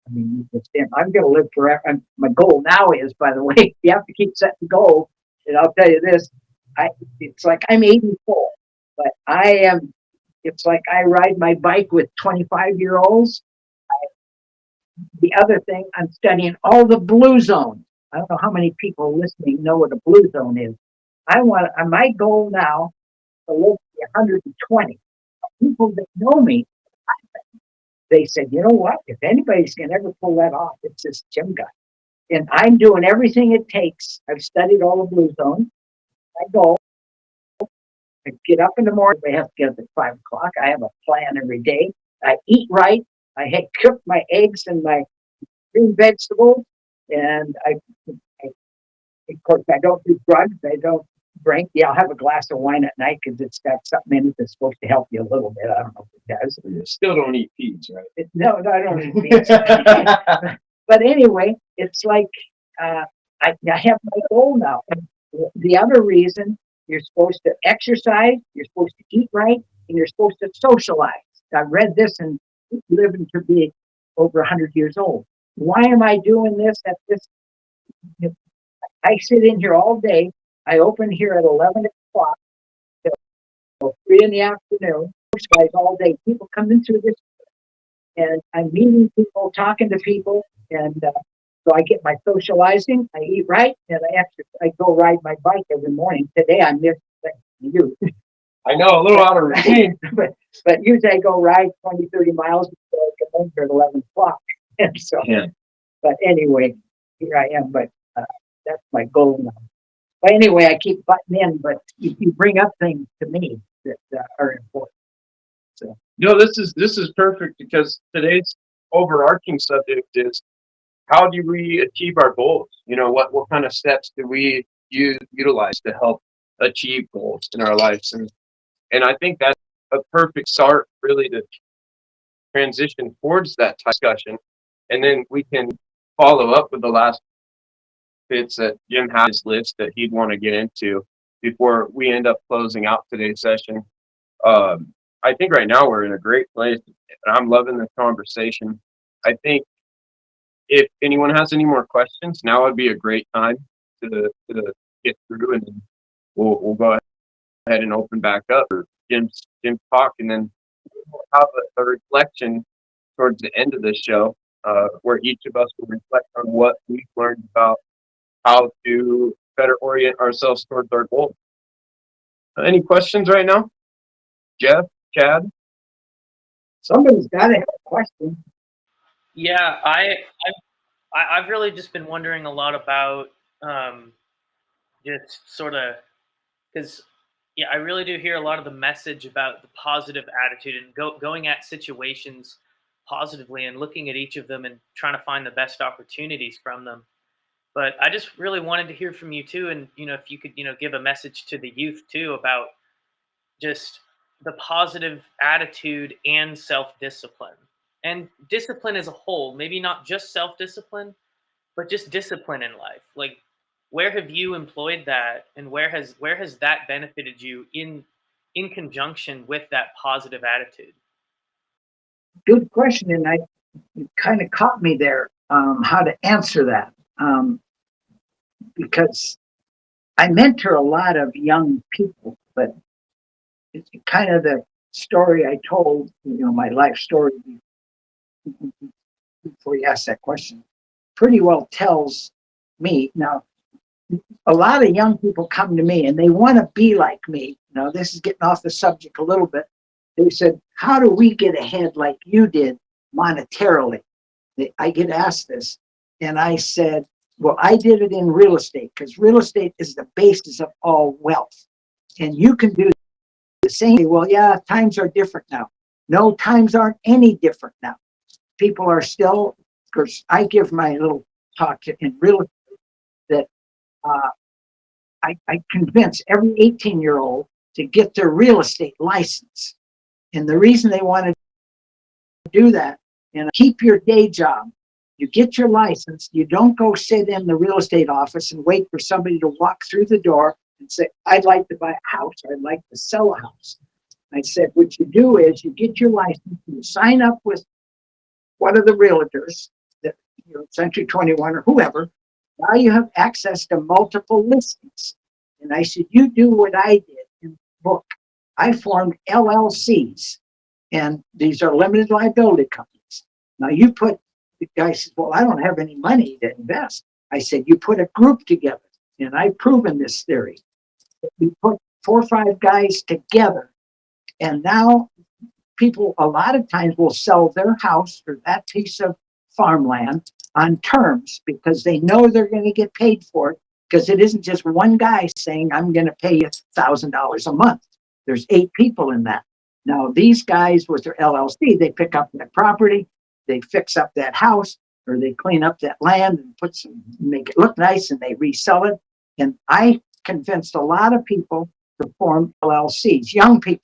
I mean, I'm going to live forever. My goal now is, by the way, you have to keep setting goals. And I'll tell you this, it's like I'm 84, but I am, it's like I ride my bike with 25-year-olds. The other thing, I'm studying all the blue zones. I don't know how many people listening know what a blue zone is. My goal now to live to 120. People that know me, they said, "You know what? If anybody's going to ever pull that off, it's this Jim guy." And I'm doing everything it takes. I've studied all the blue zones. I go, I get up in the morning. I have to get up at 5 o'clock. I have a plan every day. I eat right. I had cooked my eggs and my green vegetables. And of course, I don't do drugs. I don't drink. Yeah, I'll have a glass of wine at night because it's got something in it that's supposed to help you a little bit. I don't know if it does. You still don't eat peas, right? No, I don't eat meat. But anyway, it's like I have my goal now. And the other reason, you're supposed to exercise, you're supposed to eat right, and you're supposed to socialize. I read this and living to be over 100 years old. Why am I doing this? At this, I sit in here all day. I open here at 11 o'clock till 3 in the afternoon. Socialize all day. People come in through this, and I'm meeting people, talking to people, and so I get my socializing. I eat right, and I exercise. I go ride my bike every morning. Today I missed you. I know, a little out of routine. but usually I go ride 20, 30 miles before I come home here at 11 o'clock. And so, Yeah. But anyway, here I am. But that's my goal now. But anyway, I keep butting in. But you bring up things to me that are important. So No, this is perfect because today's overarching subject is how do we achieve our goals? What kind of steps do we utilize to help achieve goals in our lives? And I think that's a perfect start really to transition towards that discussion. And then we can follow up with the last bits that Jim has his list that he'd want to get into before we end up closing out today's session. I think right now we're in a great place, and I'm loving this conversation. I think if anyone has any more questions, now would be a great time to get through, and then we'll go ahead and open back up for Jim's talk, and then we'll have a reflection towards the end of this show, where each of us will reflect on what we've learned about how to better orient ourselves towards our goals. Any questions right now? Jeff, Chad? Somebody's got to have a question. Yeah, I've really just been wondering a lot about just sort of because yeah, I really do hear a lot of the message about the positive attitude and going at situations positively and looking at each of them and trying to find the best opportunities from them. But I just really wanted to hear from you too, and if you could give a message to the youth too about just the positive attitude and self-discipline and discipline as a whole, maybe not just self-discipline but just discipline in life. Like, where have you employed that, and where has that benefited you in conjunction with that positive attitude? Good question, and you kind of caught me there. How to answer that? Because I mentor a lot of young people, but it's kind of the story I told, my life story before you asked that question, pretty well tells me. Now, a lot of young people come to me and they want to be like me. Now, this is getting off the subject a little bit. They said, how do we get ahead like you did monetarily? I get asked this. And I said, well, I did it in real estate because real estate is the basis of all wealth. And you can do the same. Well, yeah, times are different now. No, times aren't any different now. People are still, because I give my little talk in real estate that I convince every 18-year-old to get their real estate license. And the reason they want to do that, and keep your day job. You get your license. You don't go sit in the real estate office and wait for somebody to walk through the door and say, I'd like to buy a house. Or I'd like to sell a house. I said, what you do is you get your license, you sign up with one of the realtors, that Century 21 or whoever. Now you have access to multiple listings. And I said, you do what I did in the book. I formed LLCs, and these are limited liability companies. Now the guy says, well, I don't have any money to invest. I said, you put a group together, and I've proven this theory. We put 4 or 5 guys together, and now people a lot of times will sell their house or that piece of farmland on terms because they know they're going to get paid for it, because it isn't just one guy saying, I'm going to pay you $1,000 a month. There's 8 people in that. Now, these guys with their LLC, they pick up that property, they fix up that house, or they clean up that land and make it look nice, and they resell it. And I convinced a lot of people to form LLCs, young people,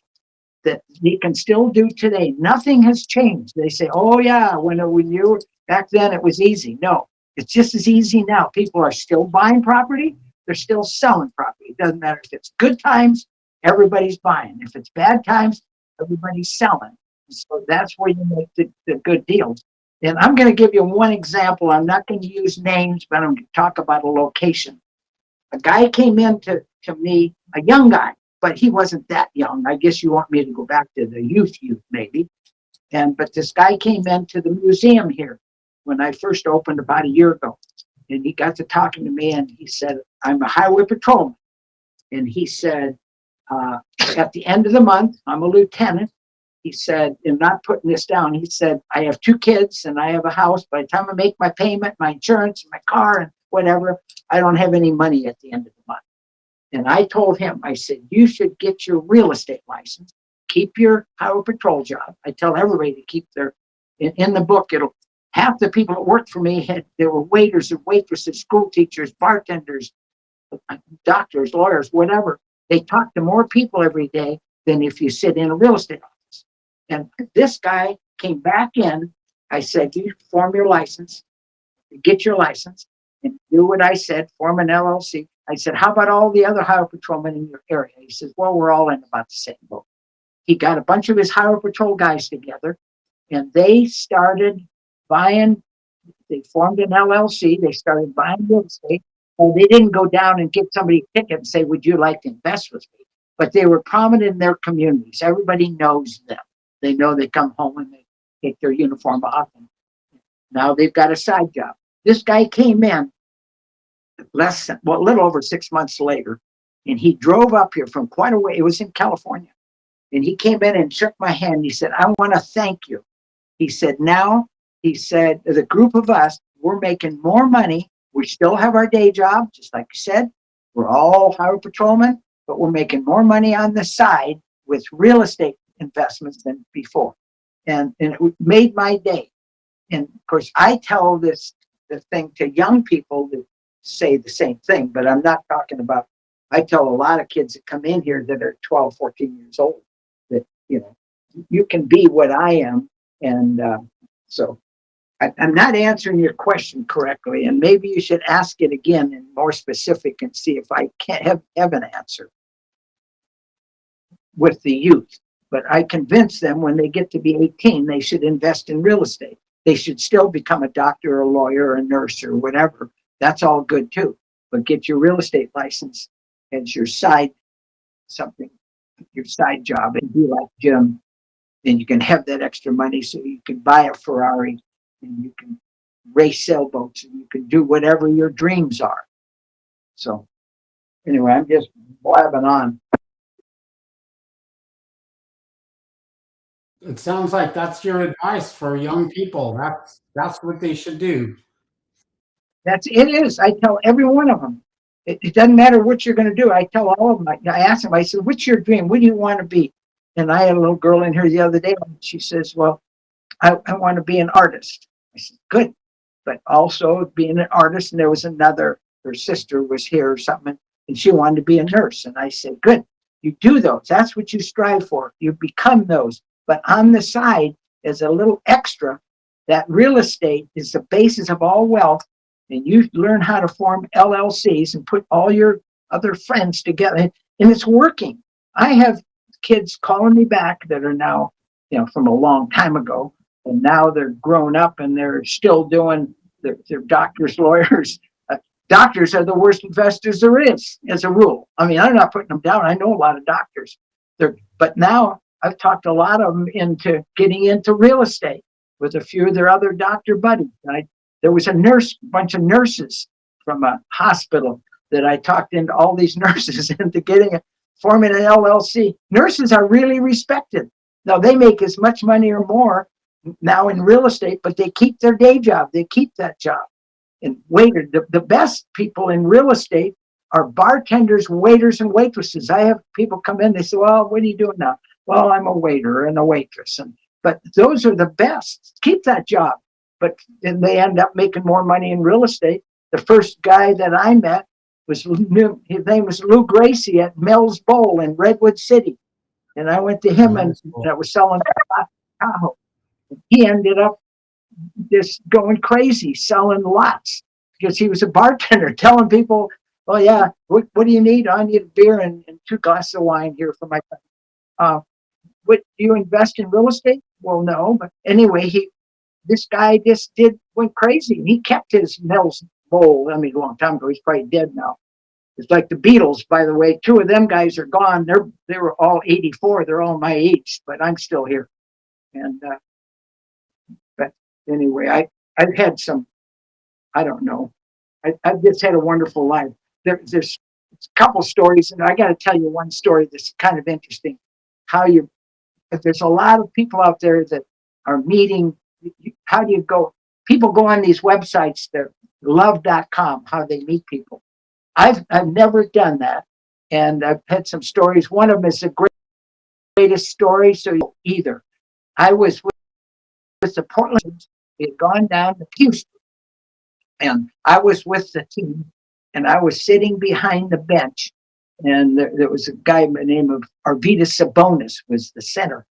that you can still do today. Nothing has changed. They say, oh yeah, when you back then it was easy. No, it's just as easy now. People are still buying property. They're still selling property. It doesn't matter if it's good times, everybody's buying. If it's bad times, everybody's selling. So that's where you make the good deals. And I'm going to give you one example. I'm not going to use names, but I'm going to talk about a location. A guy came in to me, a young guy, but he wasn't that young. I guess you want me to go back to the youth maybe. But this guy came into the museum here when I first opened about a year ago. And he got to talking to me, and he said, I'm a highway patrolman. And he said, at the end of the month, I'm a lieutenant. He said, and not putting this down, he said, I have 2 kids and I have a house. By the time I make my payment, my insurance, my car, and whatever, I don't have any money at the end of the month. And I told him, I said, you should get your real estate license, keep your highway patrol job. I tell everybody to keep in the book, half the people that worked for me they were waiters and waitresses, school teachers, bartenders, doctors, lawyers, whatever. They talk to more people every day than if you sit in a real estate office. And this guy came back in. I said, you form your license, get your license, and do what I said, form an LLC. I said, how about all the other highway patrolmen in your area? He says, well, we're all in about the same boat. He got a bunch of his highway patrol guys together, and they started buying. They formed an LLC. They started buying real estate. Well, they didn't go down and get somebody a ticket and say, would you like to invest with me? But they were prominent in their communities. Everybody knows them. They know they come home and they take their uniform off, and now they've got a side job. This guy came in a little over 6 months later, and he drove up here from quite a way. It was in California. And he came in and shook my hand. He said, I want to thank you. He said, now, he said, the group of us, we're making more money. We still have our day job, just like you said. We're all highway patrolmen, but we're making more money on the side with real estate investments than before. And it made my day. And of course, I tell the thing to young people that say the same thing, but I'm not talking about, I tell a lot of kids that come in here that are 12, 14 years old that, you can be what I am. And so I'm not answering your question correctly. And maybe you should ask it again and more specific and see if I can't have an answer with the youth. But I convince them when they get to be 18, they should invest in real estate. They should still become a doctor or a lawyer or a nurse or whatever. That's all good too. But get your real estate license as your side something, your side job, and be like Jim. And you can have that extra money so you can buy a Ferrari and you can race sailboats and you can do whatever your dreams are. So anyway, I'm just blabbing on. It sounds like that's your advice for young people. That's what they should do. It is. I tell every one of them. It doesn't matter what you're going to do. I tell all of them. I ask them. I said, "What's your dream? What do you want to be?" And I had a little girl in here the other day. And she says, "Well, I want to be an artist." I said, "Good, but also being an artist." And there was another. Her sister was here or something, and she wanted to be a nurse. And I said, "Good. You do those. That's what you strive for. You become those. But on the side, as a little extra, that real estate is the basis of all wealth. And you learn how to form LLCs and put all your other friends together. And it's working. I have kids calling me back that are now, from a long time ago. And now they're grown up and they're still doing, they're doctors, lawyers. Doctors are the worst investors there is, as a rule. I mean, I'm not putting them down. I know a lot of doctors. But now I've talked a lot of them into getting into real estate with a few of their other doctor buddies. There was a bunch of nurses from a hospital that I talked into all these nurses into forming an LLC. Nurses are really respected. Now they make as much money or more now in real estate, but they keep their day job. They keep that job. And waiters, the best people in real estate are bartenders, waiters, and waitresses. I have people come in, they say, "Well, what are you doing now?" "Well, I'm a waiter and a waitress." But those are the best. Keep that job. But then they end up making more money in real estate. The first guy that I met his name was Lou Gracie at Mel's Bowl in Redwood City. And I went to him and I was selling Tahoe. He ended up just going crazy selling lots because he was a bartender telling people, "Oh yeah, what do you need? I need a beer and 2 glasses of wine here for my friend." What do you invest in real estate? Well, no, but anyway, this guy just went crazy. He kept his Mel's Bowl. I mean, a long time ago. He's probably dead now. It's like the Beatles, by the way. 2 of them guys are gone. They were all 84. They're all my age, but I'm still here. And but anyway, I've had some. I don't know. I've just had a wonderful life. There's a couple stories, and I got to tell you one story that's kind of interesting. If there's a lot of people out there that are meeting. How do you go? People go on these websites, love.com, how they meet people. I've never done that. And I've had some stories. One of them is the greatest story. So either I was with the Portland, we had gone down to Houston, and I was with the team, and I was sitting behind the bench. And there was a guy by the name of Arvidas Sabonis was the center.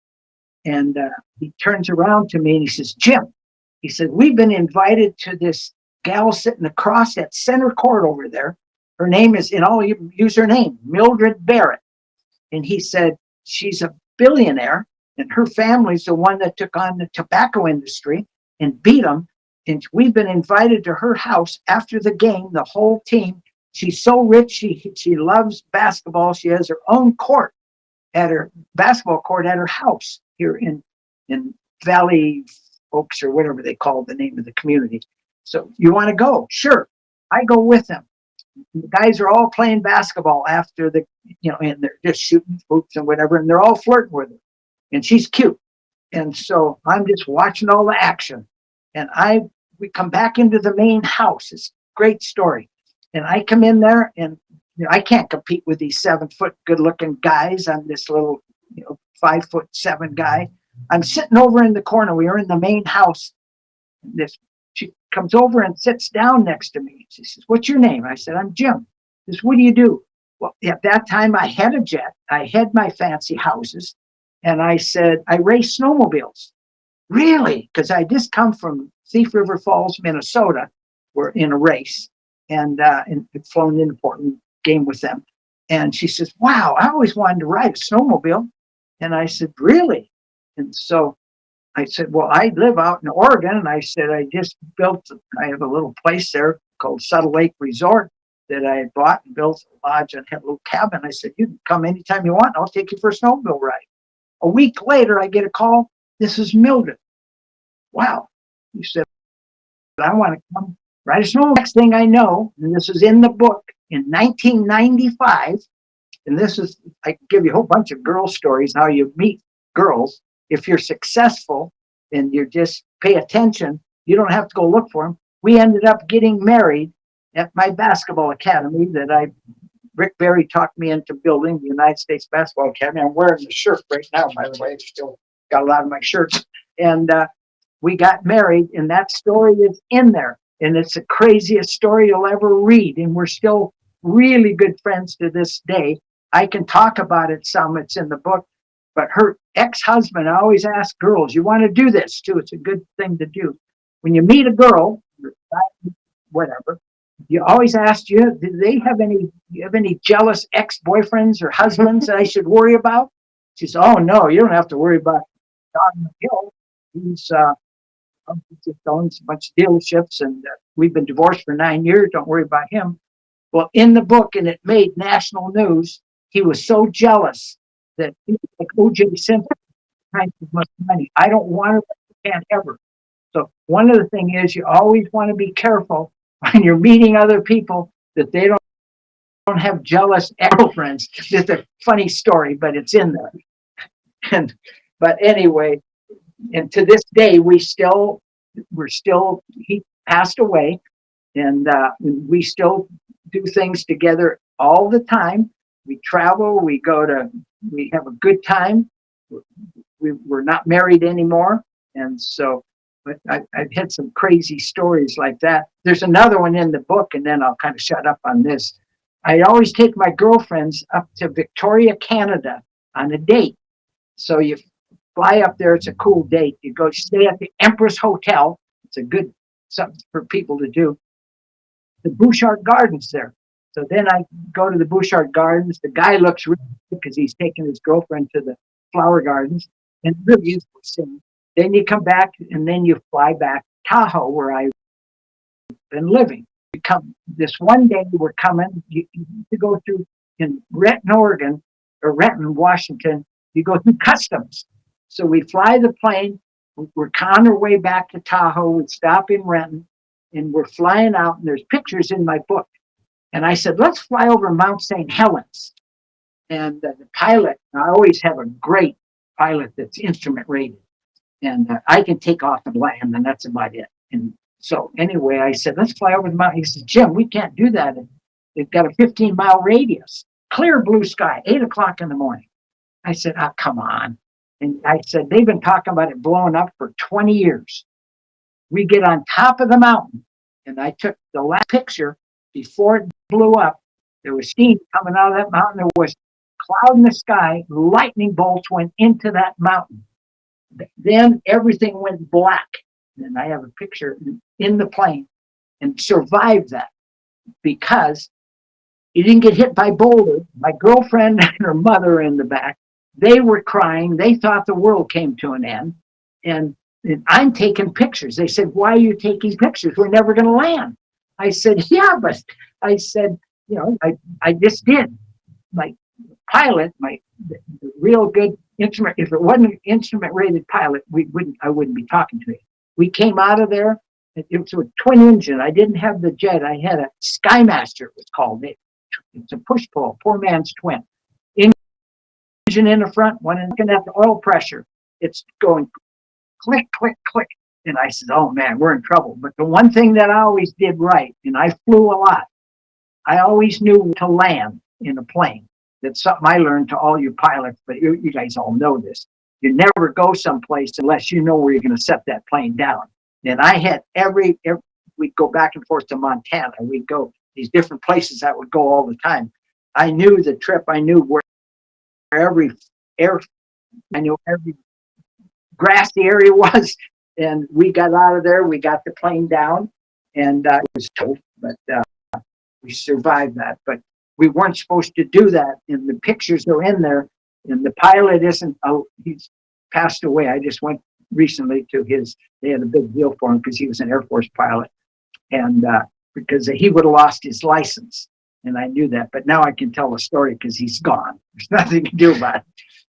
And he turns around to me and he says, "Jim," he said, "we've been invited to this gal sitting across that center court over there. Her name is," and I'll use her name, "Mildred Barrett." And he said, "She's a billionaire and her family's the one that took on the tobacco industry and beat them. And we've been invited to her house after the game, the whole team. She's so rich. She loves basketball. She has her own court at her basketball court at her house here in Valley Oaks or whatever they call the name of the community. So you want to go?" "Sure." I go with them. The guys are all playing basketball after and they're just shooting hoops and whatever, and they're all flirting with her. And she's cute. And so I'm just watching all the action. And we come back into the main house. It's a great story. And I come in there, and I can't compete with these 7-foot good-looking guys. I'm this little, 5'7" guy. I'm sitting over in the corner. We were in the main house. She comes over and sits down next to me. She says, "What's your name?" I said, "I'm Jim." She says, "What do you do?" Well, at that time, I had a jet. I had my fancy houses. And I said, "I race snowmobiles." "Really?" Because I just come from Thief River Falls, Minnesota. We're in a race. And flown into Portland, game with them. And she says, "Wow, I always wanted to ride a snowmobile." And I said, "Really?" And so I said, "Well, I live out in Oregon." And I said, I have a little place there called Subtle Lake Resort that I had bought and built a lodge and had a little cabin. I said, "You can come anytime you want. I'll take you for a snowmobile ride." A week later, I get a call. "This is Mildred." "Wow." He said, "I want to come ride a snowmobile." Next thing I know, and this is in the book, in 1995, and I can give you a whole bunch of girl stories, how you meet girls. If you're successful and you just pay attention, you don't have to go look for them. We ended up getting married at my basketball academy Rick Barry talked me into building, the United States Basketball Academy. I'm wearing the shirt right now, by the way. I've still got a lot of my shirts. And we got married, and that story is in there. And it's the craziest story you'll ever read. And we're still really good friends to this day. I can talk about it some. It's in the book. But her ex-husband, I always ask girls, you want to do this too. It's a good thing to do. When you meet a girl, whatever, you always ask, do you have any jealous ex-boyfriends or husbands that I should worry about? She says, "Oh, no, you don't have to worry about Don McGill. He just owns a bunch of dealerships, and we've been divorced for 9 years. Don't worry about him." Well, in the book, and it made national news, he was so jealous that he was like O.J. Simpson, trying to much money. I don't want to, can't ever. So one of the things is you always want to be careful when you're meeting other people that they don't have jealous girlfriends. It's a funny story, but it's in there. But anyway, and to this day, he passed away, and we still do things together all the time. We travel, we have a good time. We're not married anymore. And so, but I've had some crazy stories like that. There's another one in the book, and then I'll kind of shut up on this. I always take my girlfriends up to Victoria, Canada on a date. So you fly up there. It's a cool date. You go stay at the Empress Hotel. It's a good something for people to do. The Bouchard Gardens there. So then I go to the Bouchard Gardens. The guy looks really good because he's taking his girlfriend to the flower gardens, and really useful scene. Then you come back, and then you fly back to Tahoe, where I've been living. This one day we're coming. You go through in Renton, Oregon, or Renton, Washington. You go through customs. So we fly the plane. We're on our way back to Tahoe. We stop in Renton, and we're flying out. And there's pictures in my book. And I said, let's fly over Mount St. Helens. And the pilot, I always have a great pilot that's instrument rated. And I can take off and land, and that's about it. And so anyway, I said, let's fly over the mountain. He said, "Jim, we can't do that. They've got a 15-mile radius, clear blue sky, 8 o'clock in the morning." I said, "Oh, come on." And I said, they've been talking about it blowing up for 20 years. We get on top of the mountain, and I took the last picture before it blew up. There was steam coming out of that mountain. There was cloud in the sky. Lightning bolts went into that mountain. Then everything went black. And I have a picture in the plane, and survived that because he didn't get hit by boulders. My girlfriend and her mother in the back, they were crying. They thought the world came to an end. And I'm taking pictures. They said, "Why are you taking pictures? We're never going to land." I said, "Yeah, but," I said, I just did. My pilot, the real good instrument, if it wasn't an instrument rated pilot, I wouldn't be talking to you. We came out of there, It was a twin engine. I didn't have the jet. I had a Skymaster, it was called. It's a push-pull, poor man's twin. Engine in the front, one looking at the oil pressure. It's going click, click, click. And I said, oh man, we're in trouble. But the one thing that I always did right, and I flew a lot, I always knew to land in a plane. That's something I learned to all you pilots, but you guys all know this. You never go someplace unless you know where you're going to set that plane down. And I had we'd go back and forth to Montana. We'd go these different places that would go all the time. I knew the trip. I knew where every I knew every grassy area was. And we got out of there. We got the plane down, and it was tough, but we survived that. But we weren't supposed to do that. And the pictures are in there. And the pilot isn't. He's passed away. I just went recently to his. They had a big deal for him because he was an Air Force pilot, and because he would have lost his license, and I knew that. But now I can tell the story because he's gone. There's nothing to do about it.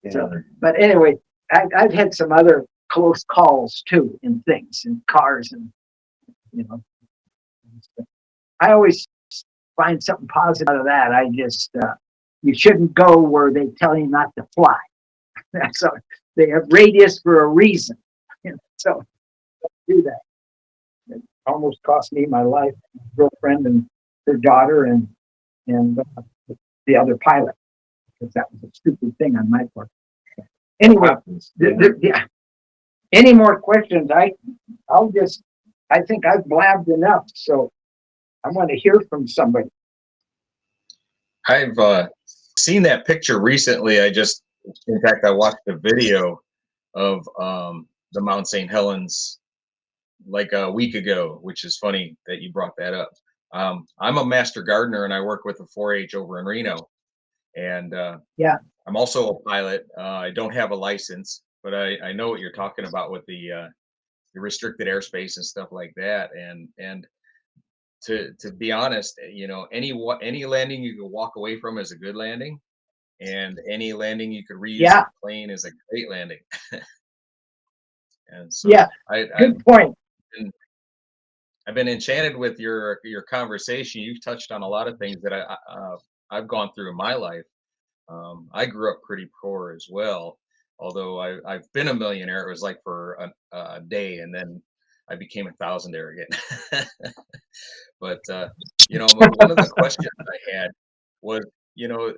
Yeah. So, but anyway, I've had some other close calls too in things, in cars, and I always find something positive out of that. I just you shouldn't go where they tell you not to fly. So they have radius for a reason. So do that. It almost cost me my life, my girlfriend and her daughter, and the other pilot, because that was a stupid thing on my part. Anyway, yeah. Any more questions? I think I've blabbed enough, so I want to hear from somebody. I've seen that picture recently. In fact, I watched a video of the Mount St. Helens like a week ago, which is funny that you brought that up. I'm a master gardener and I work with a 4-H over in Reno. And yeah, I'm also a pilot. I don't have a license, but I know what you're talking about with the restricted airspace and stuff like that. And to be honest, any landing you can walk away from is a good landing, and any landing you could reuse the plane is a great landing. And so yeah, good point. I've been enchanted with your conversation. You've touched on a lot of things that I've gone through in my life. I grew up pretty poor as well. Although I've been a millionaire, it was like for a day, and then I became a thousandaire again. But one of the questions I had was,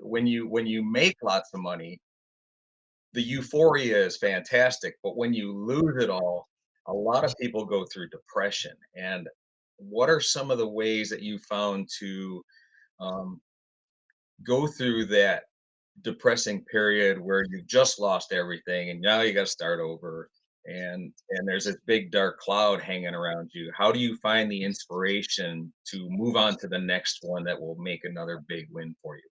when you make lots of money, the euphoria is fantastic, but when you lose it all, a lot of people go through depression. And what are some of the ways that you found to go through that depressing period where you've just lost everything and now you got to start over, and there's this big dark cloud hanging around you? How do you find the inspiration to move on to the next one that will make another big win for you?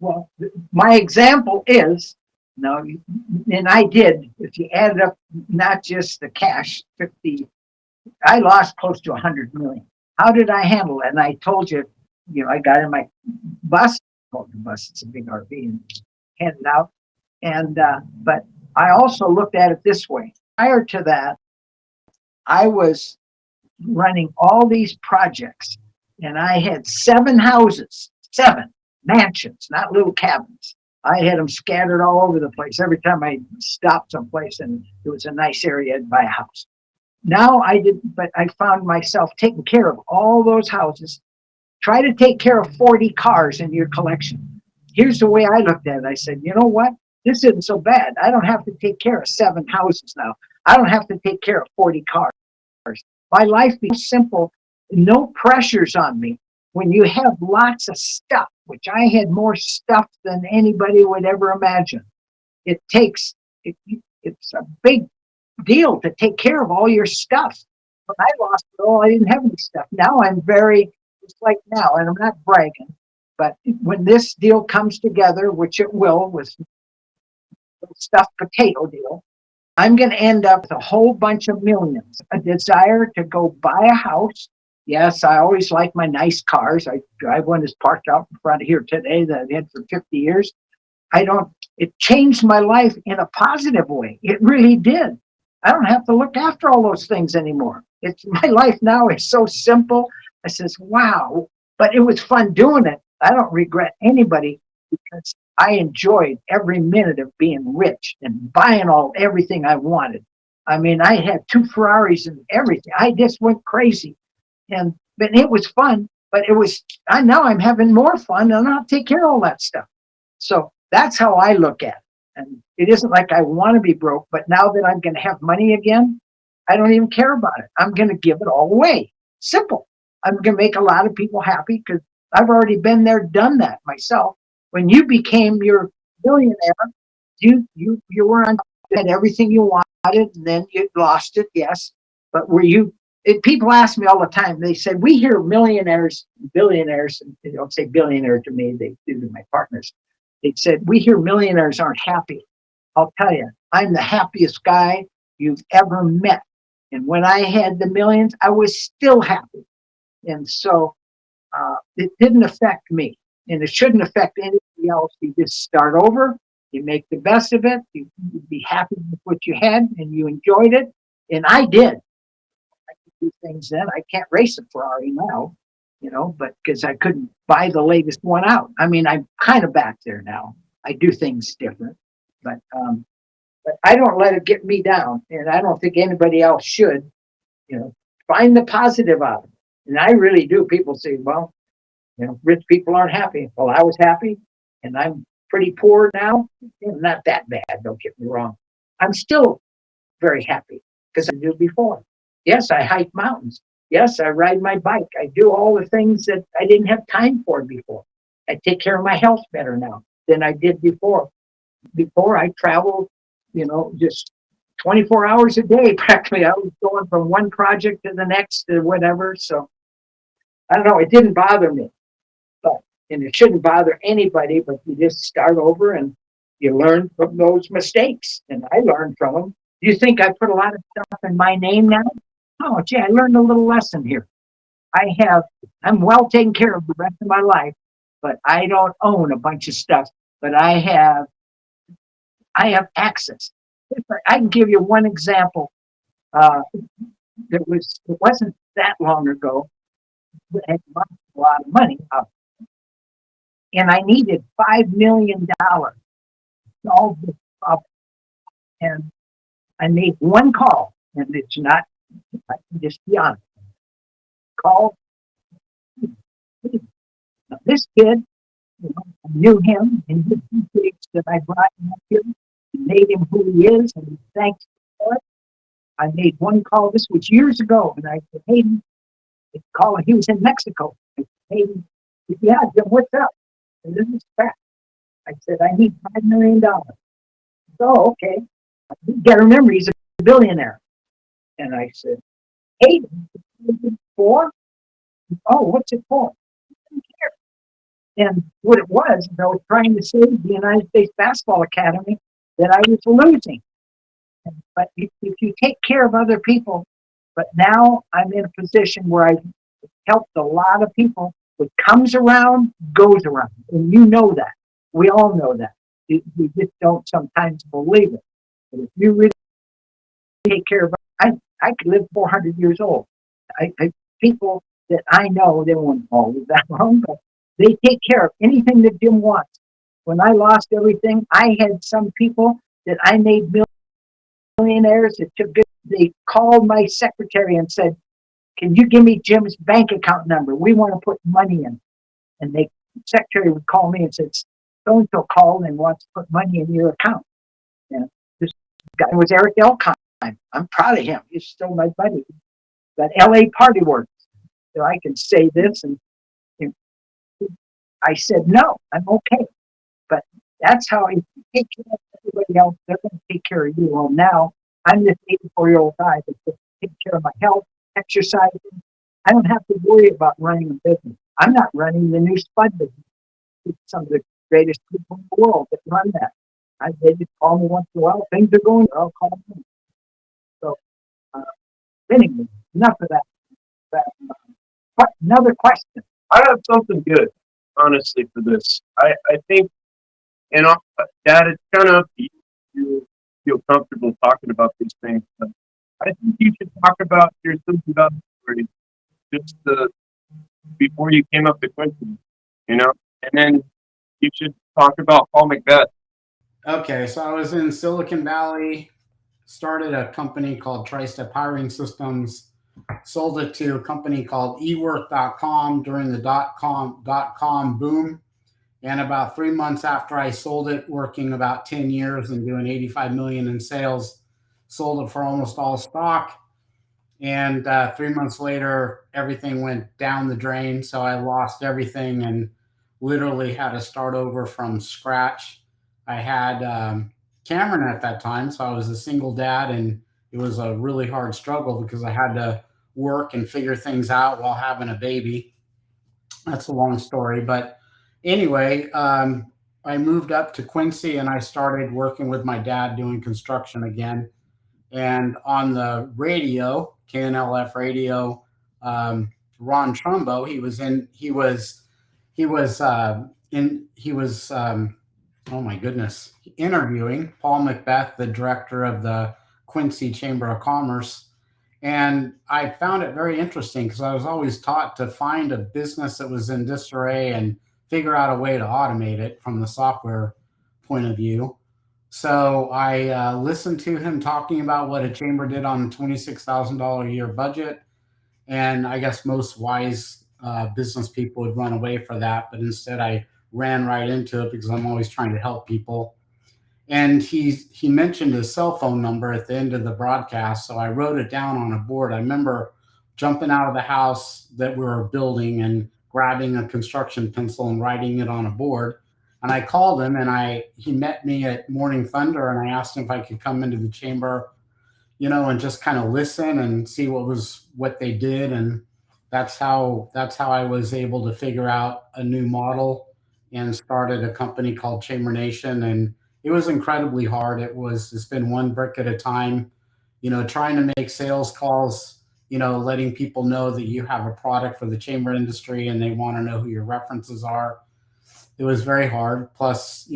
Well, my example is, and I did, if you added up not just the cash, I lost close to 100 million. How did I handle it? And I told you, I got in my bus, called the bus, it's a big RV, and headed out. And, but I also looked at it this way. Prior to that, I was running all these projects, and I had 7 houses, 7 mansions, not little cabins. I had them scattered all over the place. Every time I stopped someplace and it was a nice area, I'd buy a house. Now but I found myself taking care of all those houses. Try to take care of 40 cars in your collection. Here's the way I looked at it. I said, you know what? This isn't so bad. I don't have to take care of 7 houses now. I don't have to take care of 40 cars. My life is simple. No pressures on me. When you have lots of stuff, which I had more stuff than anybody would ever imagine, it's a big deal to take care of all your stuff. When I lost it all, I didn't have any stuff. Now I'm just like now, and I'm not bragging, but when this deal comes together, which it will, with the stuffed potato deal, I'm going to end up with a whole bunch of millions. A desire to go buy a house. Yes, I always like my nice cars. I drive one that's parked out in front of here today that I've had for 50 years. It changed my life in a positive way. It really did. I don't have to look after all those things anymore. It's my life now is so simple. I says, wow, but it was fun doing it. I don't regret anybody because I enjoyed every minute of being rich and buying everything I wanted. I mean, I had 2 Ferraris and everything. I just went crazy, but it was fun. But it was now I'm having more fun, and I'll take care of all that stuff. So that's how I look at it. And it isn't like I want to be broke, but now that I'm going to have money again, I don't even care about it. I'm going to give it all away. Simple. I'm going to make a lot of people happy because I've already been there, done that myself. When you became your millionaire, you were on, you had everything you wanted, and then you lost it. Yes, but were you? People ask me all the time. They said we hear millionaires, billionaires. And they don't say billionaire to me. They do to my partners. They said we hear millionaires aren't happy. I'll tell you, I'm the happiest guy you've ever met. And when I had the millions, I was still happy. And so it didn't affect me, and it shouldn't affect anybody else. You just start over, you make the best of it, you be happy with what you had, and you enjoyed it. And I did. I could do things then. I can't race a Ferrari now, but because I couldn't buy the latest one out. I mean, I'm kind of back there now. I do things different, but I don't let it get me down, and I don't think anybody else should. Find the positive out of it. And I really do. People say, well, rich people aren't happy. Well, I was happy, and I'm pretty poor now. Not that bad, don't get me wrong. I'm still very happy because I did before. Yes, I hike mountains. Yes, I ride my bike. I do all the things that I didn't have time for before. I take care of my health better now than I did before. Before I traveled, just 24 hours a day practically. I was going from one project to the next or whatever. So I don't know. It didn't bother me, and it shouldn't bother anybody. But you just start over and you learn from those mistakes. And I learned from them. Do you think I put a lot of stuff in my name now? Oh, gee, I learned a little lesson here. I'm well taken care of the rest of my life, but I don't own a bunch of stuff. But I have access. I can give you one example. It wasn't that long ago. I had lost a lot of money, and I needed $5 million to solve this problem. And I made one call, and it's not. I can just be honest. Call this kid. I knew him, and his mistakes that I brought him up here made him who he is, and thanks for it. I made one call. This was years ago, and I said, "Hey, call." He was in Mexico. I said, "Hey, yeah, Jim, what's up?" And this is fact. I said, "I need $5 million." Oh, okay. You got to remember, he's a billionaire. And I said, "Hey, for? Oh, what's it for?" And what it was, I was trying to save the United States Basketball Academy that I was losing. But if you take care of other people, but now I'm in a position where I've helped a lot of people. What comes around goes around, and you know that. We all know that. You just don't sometimes believe it. But if you really take care of, I could live 400 years old. People that I know, they won't all live that long, but they take care of anything that Jim wants. When I lost everything, I had some people that I made millionaires that they called my secretary and said, "Can you give me Jim's bank account number? We want to put money in." And the secretary would call me and said, "So-and-so called and wants to put money in your account." And this guy was Eric Elkheim. I'm proud of him. He's still my buddy. That LA Party Works. So I can say this, and I said, "No, I'm okay." But that's how if you take care of everybody else, they're going to take care of you. Well, now I'm this 84-year-old guy that takes care of my health, exercising. I don't have to worry about running a business. I'm not running the new Spud business. It's some of the greatest people in the world that run that. They just call me once in a while. Things are going, I'll call them. So, anyway, enough of that. Another question. I have something good, honestly, for this. I think, Dad, it's kind of up to you to feel comfortable talking about these things. But I think you should talk about your Silicon Valley story just before you came up to Quincy, you know, and then you should talk about Paul Macbeth. Okay, so I was in Silicon Valley, started a company called Tri-Step Hiring Systems, sold it to a company called ework.com during the dot com boom. And about 3 months after I sold it, working about 10 years and doing 85 million in sales, sold it for almost all stock. And 3 months later, everything went down the drain. So I lost everything and literally had to start over from scratch. I had Cameron at that time. So I was a single dad, and it was a really hard struggle because I had to work and figure things out while having a baby. That's a long story. But anyway, I moved up to Quincy and I started working with my dad doing construction again. And on the radio, KNLF radio, Ron Trumbo, he was oh my goodness, interviewing Paul Macbeth, the director of the Quincy Chamber of Commerce. And I found it very interesting because I was always taught to find a business that was in disarray and figure out a way to automate it from the software point of view. So I listened to him talking about what a chamber did on a $26,000 a year budget. And I guess most wise business people would run away for that. But instead, I ran right into it because I'm always trying to help people. And he mentioned his cell phone number at the end of the broadcast. So I wrote it down on a board. I remember jumping out of the house that we were building and grabbing a construction pencil and writing it on a board. And I called him, and he met me at Morning Thunder, and I asked him if I could come into the chamber, and just kind of listen and see what they did. And that's how I was able to figure out a new model and started a company called Chamber Nation. And it was incredibly hard. It's been one brick at a time, trying to make sales calls, letting people know that you have a product for the chamber industry and they want to know who your references are. It was very hard. Plus,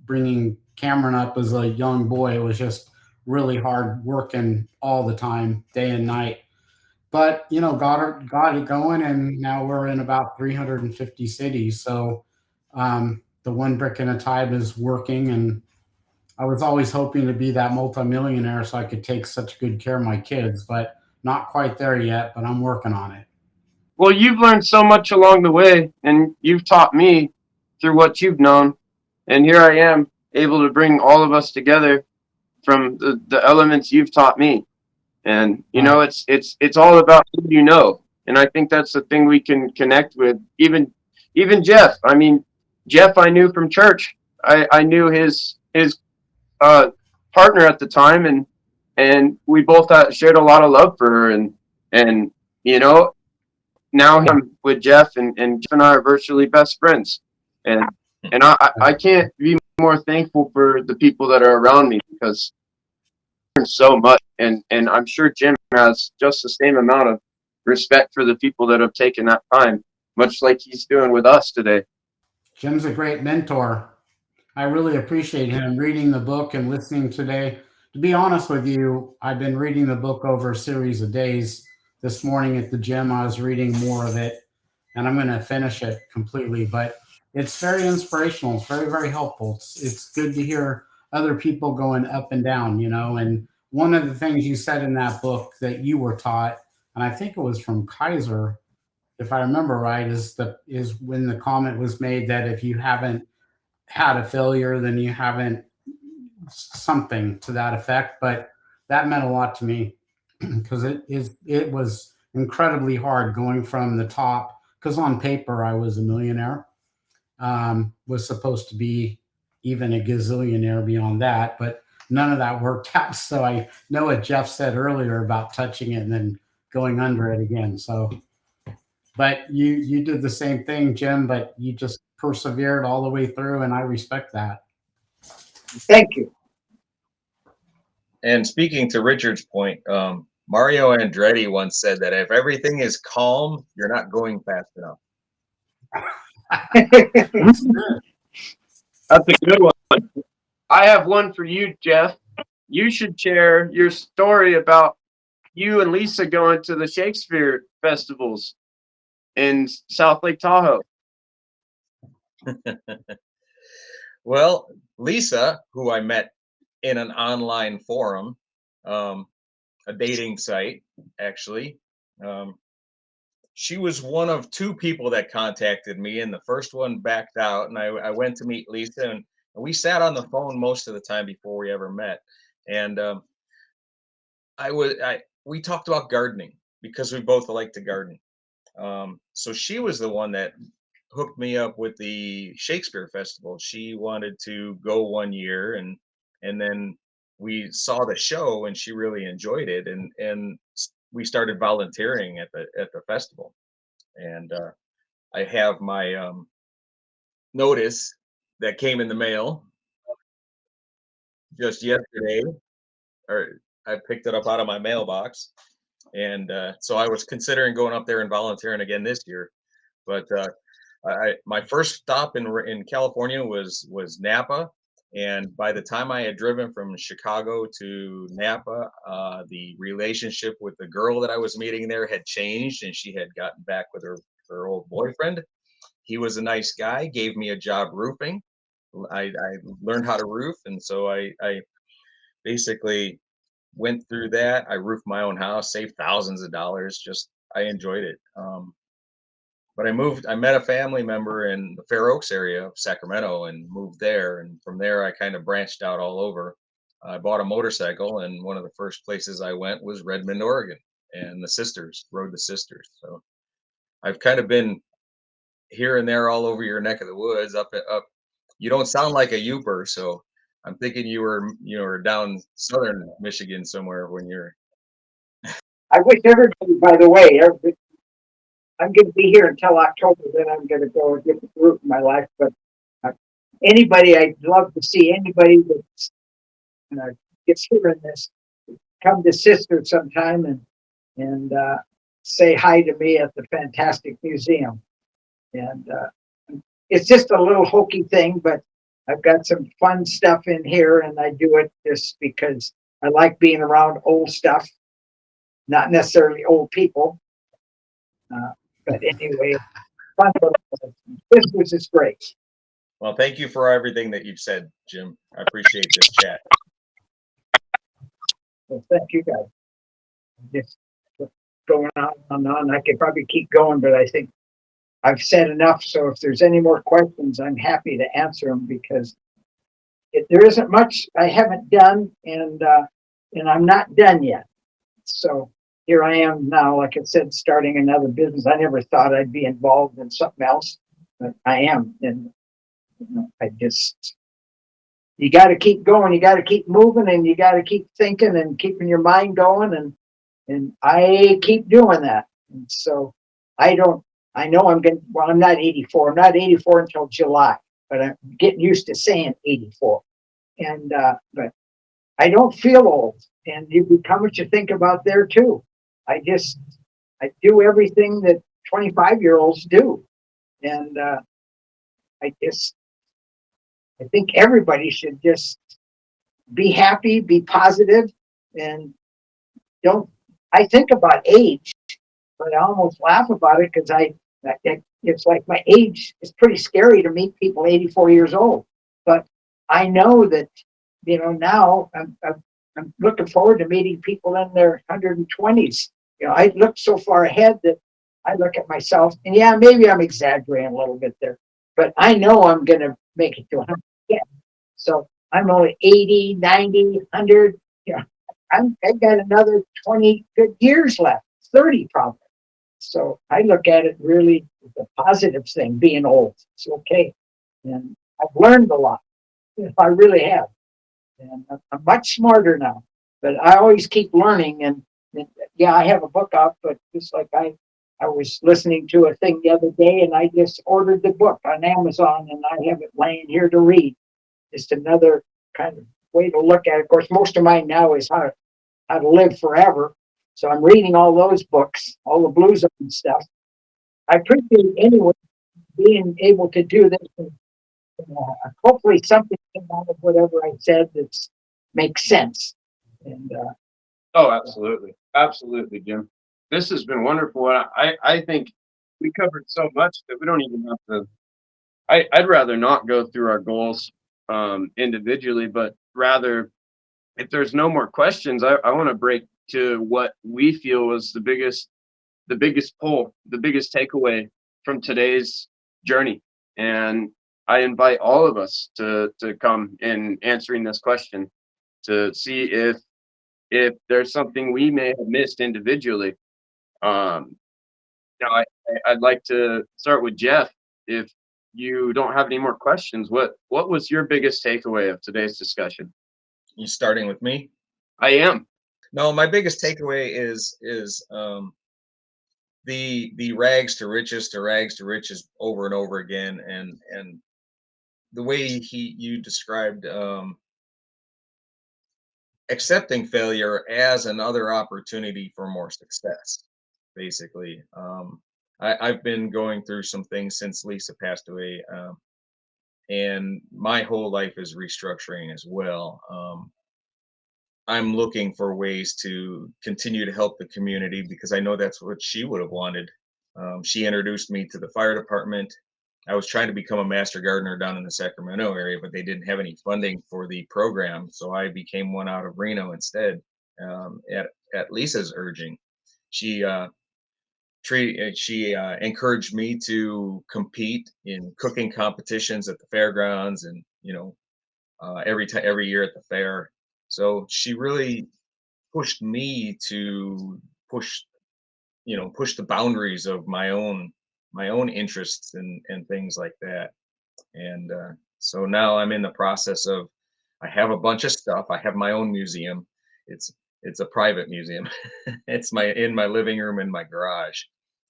bringing Cameron up as a young boy, it was just really hard working all the time, day and night. But, got it going, and now we're in about 350 cities. So the one brick in a time is working, and I was always hoping to be that multimillionaire so I could take such good care of my kids, but not quite there yet, but I'm working on it. Well, you've learned so much along the way, and you've taught me through what you've known. And here I am, able to bring all of us together from the elements you've taught me. And it's all about who you know. And I think that's the thing we can connect with. Even Jeff. I mean, Jeff I knew from church. I knew his partner at the time, and we both shared a lot of love for her. And now I'm with Jeff, and Jeff and I are virtually best friends. And I can't be more thankful for the people that are around me, because I learned so much. And I'm sure Jim has just the same amount of respect for the people that have taken that time, much like he's doing with us today. Jim's a great mentor. I really appreciate him reading the book and listening today. To be honest with you, I've been reading the book over a series of days. This morning at the gym, I was reading more of it, and I'm going to finish it completely. But it's very inspirational. It's very, very helpful. It's good to hear other people going up and down, And one of the things you said in that book that you were taught, and I think it was from Kaiser, if I remember right, is when the comment was made that if you haven't had a failure, then you haven't, something to that effect. But that meant a lot to me because it was incredibly hard going from the top, because on paper I was a millionaire, was supposed to be even a gazillionaire beyond that, but none of that worked out. So I know what Jeff said earlier about touching it and then going under it again. So, but you did the same thing, Jim, but you just persevered all the way through, and I respect that. Thank you. And speaking to Richard's point, Mario Andretti once said that if everything is calm, you're not going fast enough. That's a good one. I have one for you, Jeff. you should share your story about you and Lisa going to the Shakespeare festivals in South Lake Tahoe. Well, Lisa, who I met in an online forum, um, a dating site, actually. Um, she was one of two people that contacted me, and the first one backed out. And I went to meet Lisa, and we sat on the phone most of the time before we ever met. And we talked about gardening because we both like to garden. So she was the one that hooked me up with the Shakespeare Festival. She wanted to go one year, and then we saw the show, and she really enjoyed it, and we started volunteering at the festival. And I have my notice that came in the mail just yesterday, or I picked it up out of my mailbox, and so I was considering going up there and volunteering again this year. But my first stop in California was Napa, and by the time I had driven from Chicago to Napa, the relationship with the girl that I was meeting there had changed, and she had gotten back with her old boyfriend. He was a nice guy, gave me a job roofing. I learned how to roof, and so I basically went through that. I roofed my own house, saved thousands of dollars. Just I enjoyed it. But I met a family member in the Fair Oaks area of Sacramento and moved there. And from there, I kind of branched out all over. I bought a motorcycle, and one of the first places I went was Redmond, Oregon, and the Sisters, rode the Sisters. So I've kind of been here and there all over your neck of the woods, up. You don't sound like a Youper, so I'm thinking you were down southern Michigan somewhere when you're. I wish everybody, by the way, I'm going to be here until October. Then I'm going to go a different route in my life. But uh, anybody, I'd love to see anybody that gets hearing this come to Sister sometime and say hi to me at the Fantastic Museum. And it's just a little hokey thing, but I've got some fun stuff in here, and I do it just because I like being around old stuff, not necessarily old people. But anyway, fun. This is great. Well, thank you for everything that you've said, Jim. I appreciate this chat. Well, thank you guys. Just going on and on. I could probably keep going, but I think I've said enough. So if there's any more questions, I'm happy to answer them because there isn't much I haven't done, and I'm not done yet. So here I am now, like I said, starting another business. I never thought I'd be involved in something else, but I am. And you got to keep going. You got to keep moving, and you got to keep thinking and keeping your mind going. And I keep doing that. And so I know I'm not 84. I'm not 84 until July, but I'm getting used to saying 84. And, but I don't feel old, and you become what you think about there too. I do everything that 25-year-olds do. And, I think everybody should just be happy, be positive, and I think about age, but I almost laugh about it because it's like my age is pretty scary to meet people 84 years old. But I know that, now I'm looking forward to meeting people in their 120s. I look so far ahead that I look at myself, and yeah, maybe I'm exaggerating a little bit there, but I know I'm going to make it to 100. Yeah. So I'm only 80, 90, 100. I've got another 20 good years left, 30 probably. So I look at it really as a positive thing, being old. It's okay. And I've learned a lot. I really have. And I'm much smarter now. But I always keep learning. And yeah, I have a book out, but just like I was listening to a thing the other day, and I just ordered the book on Amazon, and I have it laying here to read. Just another kind of way to look at it. Of course, most of mine now is how to live forever. So I'm reading all those books, all the Blue Zone stuff. I appreciate anyone being able to do this. And, hopefully something came out of whatever I said that makes sense. And Oh, absolutely. Absolutely, Jim. This has been wonderful. And I think we covered so much that we don't even have to. I'd rather not go through our goals individually, but rather, if there's no more questions, I want to break to what we feel was the biggest pull, the biggest takeaway from today's journey. And I invite all of us to come in answering this question to see if there's something we may have missed individually. Um, I'd like to start with Jeff. If you don't have any more questions, what was your biggest takeaway of today's discussion? You starting with me? I am. No, my biggest takeaway is the rags to rags to riches over and over again, and the way you described accepting failure as another opportunity for more success, basically. I've been going through some things since Lisa passed away, and my whole life is restructuring as well. I'm looking for ways to continue to help the community because I know that's what she would have wanted. She introduced me to the fire department. I was trying to become a master gardener down in the Sacramento area, but they didn't have any funding for the program, so I became one out of Reno instead. At Lisa's urging, she encouraged me to compete in cooking competitions at the fairgrounds, and every year at the fair. So she really pushed me to push push the boundaries of my own interests and things like that. And so now I'm in the process of, I have a bunch of stuff. I have my own museum. It's a private museum. It's my in my living room in my garage.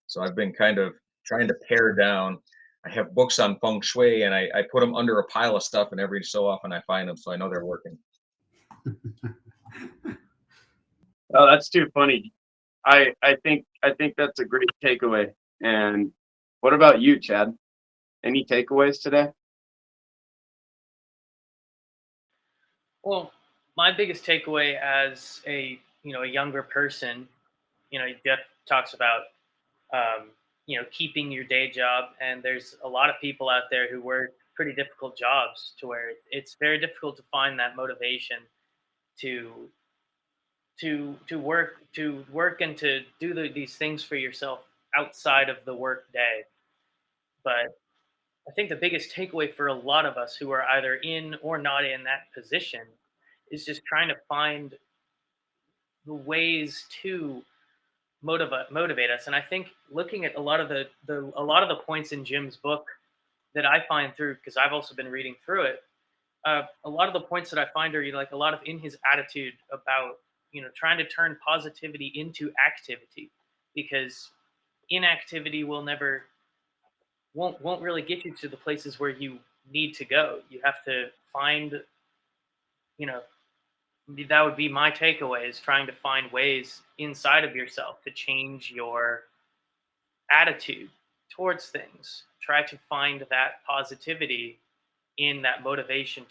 So I've been kind of trying to pare down. I have books on feng shui, and I put them under a pile of stuff, and every so often I find them, so I know they're working. Oh, that's too funny. I think that's a great takeaway. And what about you, Chad? Any takeaways today? Well, my biggest takeaway as a younger person, Jeff talks about keeping your day job, and there's a lot of people out there who work pretty difficult jobs to where it's very difficult to find that motivation to to work and to do these things for yourself outside of the work day. But I think the biggest takeaway for a lot of us who are either in or not in that position is just trying to find the ways to motivate us. And I think looking at a lot of the points in Jim's book that I find through, because I've also been reading through it, a lot of the points that I find are like a lot of in his attitude about trying to turn positivity into activity, because inactivity won't really get you to the places where you need to go. You have to find, you know, that would be my takeaway, is trying to find ways inside of yourself to change your attitude towards things. Try to find that positivity in that motivation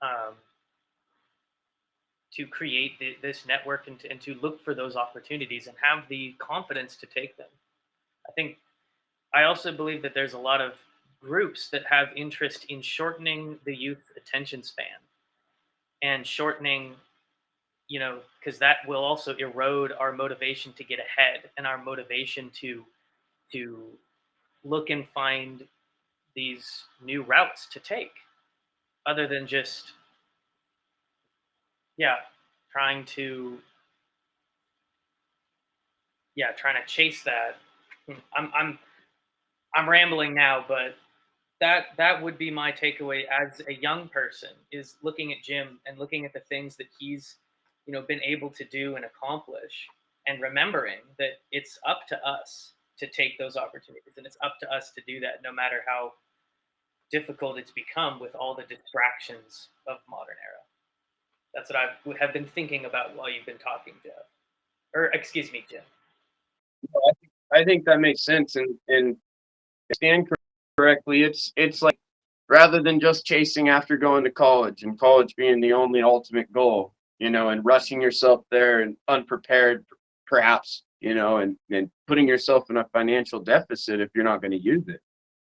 um, to create this network, and to look for those opportunities and have the confidence to take them. I think I also believe that there's a lot of groups that have interest in shortening the youth attention span, and shortening, because that will also erode our motivation to get ahead, and our motivation to look and find these new routes to take, other than just, yeah, trying to trying to chase that. I'm rambling now, but that would be my takeaway as a young person, is looking at Jim and looking at the things that he's been able to do and accomplish, and remembering that it's up to us to take those opportunities, and it's up to us to do that, no matter how difficult it's become with all the distractions of modern era. That's what I have been thinking about while you've been talking, Jeff, or excuse me, Jim. I think that makes sense. And stand correctly, it's like, rather than just chasing after going to college and college being the only ultimate goal, and rushing yourself there and unprepared, perhaps, and putting yourself in a financial deficit if you're not going to use it.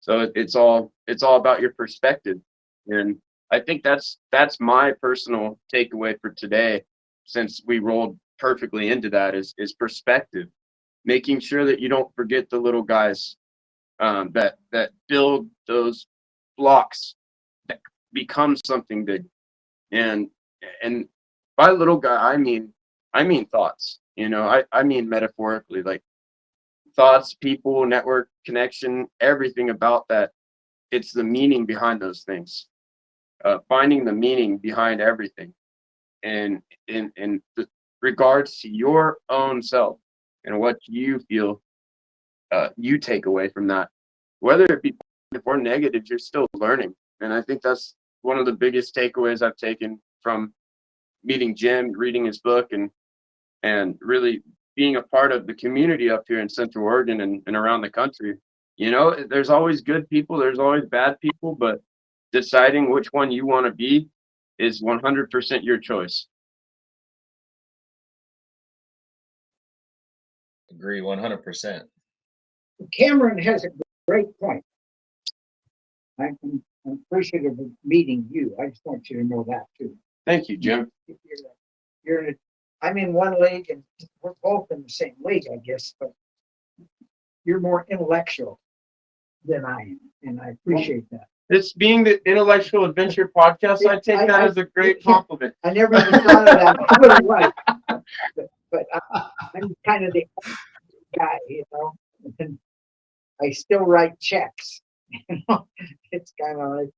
So it's all about your perspective. And I think that's my personal takeaway for today, since we rolled perfectly into that, is perspective. Making sure that you don't forget the little guys that build those blocks that become something big. And by little guy, I mean thoughts. I mean metaphorically, like thoughts, people, network, connection, everything about that. It's the meaning behind those things. Finding the meaning behind everything, and in the regards to your own self and what you feel you take away from that, whether it be positive or negative, you're still learning. And I think that's one of the biggest takeaways I've taken from meeting Jim, reading his book, and really being a part of the community up here in Central Oregon and around the country. There's always good people, there's always bad people, but deciding which one you want to be is 100% your choice. Agree 100%. Cameron has a great point. I'm appreciative of meeting you. I just want you to know that too. Thank you, Jim. I'm in one league, and we're both in the same league, I guess, but you're more intellectual than I am, and I appreciate that. This being the Intellectual Adventure Podcast, I take that as a great compliment. I never even thought of that. But you're right. But I'm kind of the guy, and I still write checks. It's kind of like,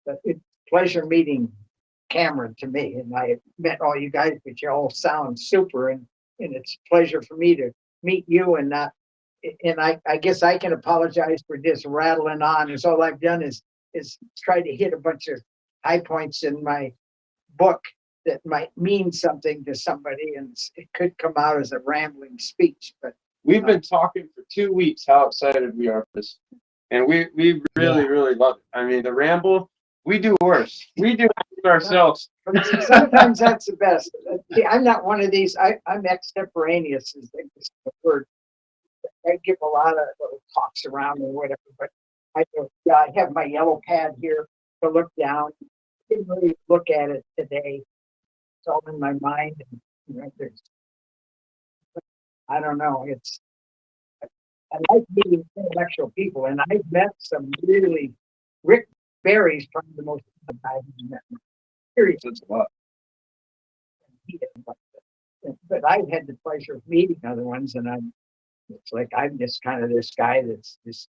but it's a pleasure meeting Cameron to me, and I met all you guys, but you all sound super, and it's a pleasure for me to meet you and not. And I guess I can apologize for just rattling on, because all I've done is try to hit a bunch of high points in my book that might mean something to somebody, and it could come out as a rambling speech. But we've been talking for 2 weeks how excited we are for this, and we really love it. I mean, the ramble, we do worse. We do it ourselves. Sometimes that's the best. See, I'm not one of these. I'm extemporaneous, is the word. I give a lot of little talks around or whatever, but I have my yellow pad here to look down. I didn't really look at it today. It's all in my mind. And, I don't know. I like meeting intellectual people, and I've met some really. Rick Barry's probably the most I've met. Period. That's a lot. But I've had the pleasure of meeting other ones, and it's like I'm just kind of this guy that's just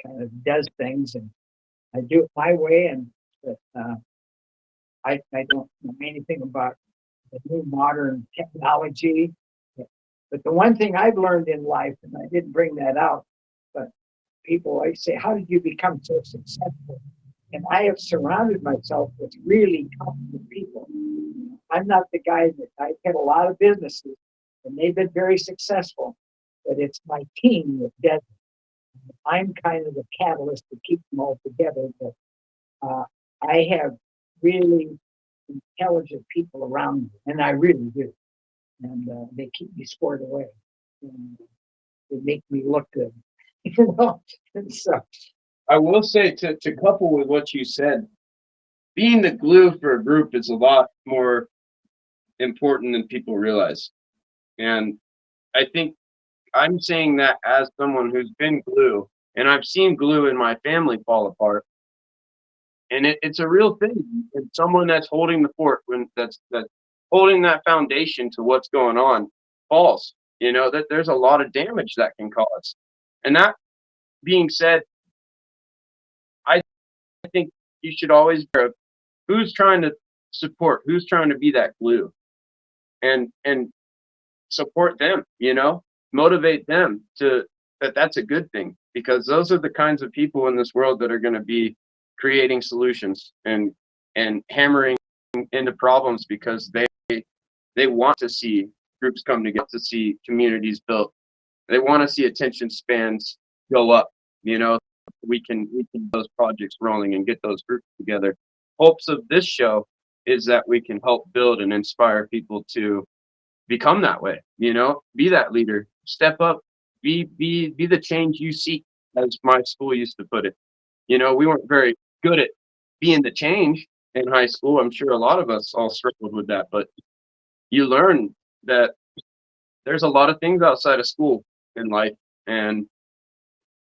kind of does things, and I do it my way, and I don't know anything about the new modern technology. But the one thing I've learned in life, and I didn't bring that out, but people always say, how did you become so successful? And I have surrounded myself with really competent people. I'm not the guy that I've had a lot of businesses, and they've been very successful, but it's my team that does it. I'm kind of the catalyst to keep them all together. But I have really intelligent people around me, and I really do. And they keep me squared away. And they make me look good. And so I will say, to couple with what you said, being the glue for a group is a lot more important than people realize. And I think I'm saying that as someone who's been glue, and I've seen glue in my family fall apart. And it's a real thing. It's someone that's holding the fort, that's holding that foundation to what's going on falls. That there's a lot of damage that can cause. And that being said, I think you should always be aware of who's trying to support, who's trying to be that glue, and support them. Motivate them to that's a good thing, because those are the kinds of people in this world that are going to be creating solutions and hammering into problems, because they want to see groups come together, to see communities built. They want to see attention spans go up. We can get those projects rolling and get those groups together. Hopes of this show is that we can help build and inspire people to become that way, be that leader, step up, be the change you seek, as my school used to put it. We weren't very good at being the change in high school. I'm sure a lot of us all struggled with that, but you learn that there's a lot of things outside of school in life, and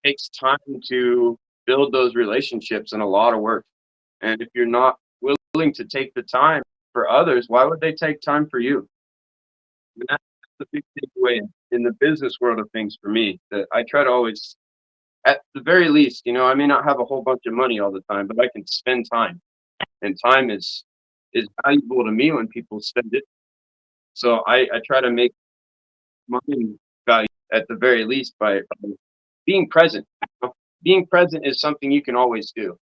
it takes time to build those relationships and a lot of work. And if you're not willing to take the time for others, why would they take time for you? And that's the big takeaway in the business world of things for me, that I try to always, at the very least, I may not have a whole bunch of money all the time, but I can spend time, and time is valuable to me when people spend it. So I try to make money value at the very least by being present. Being present is something you can always do,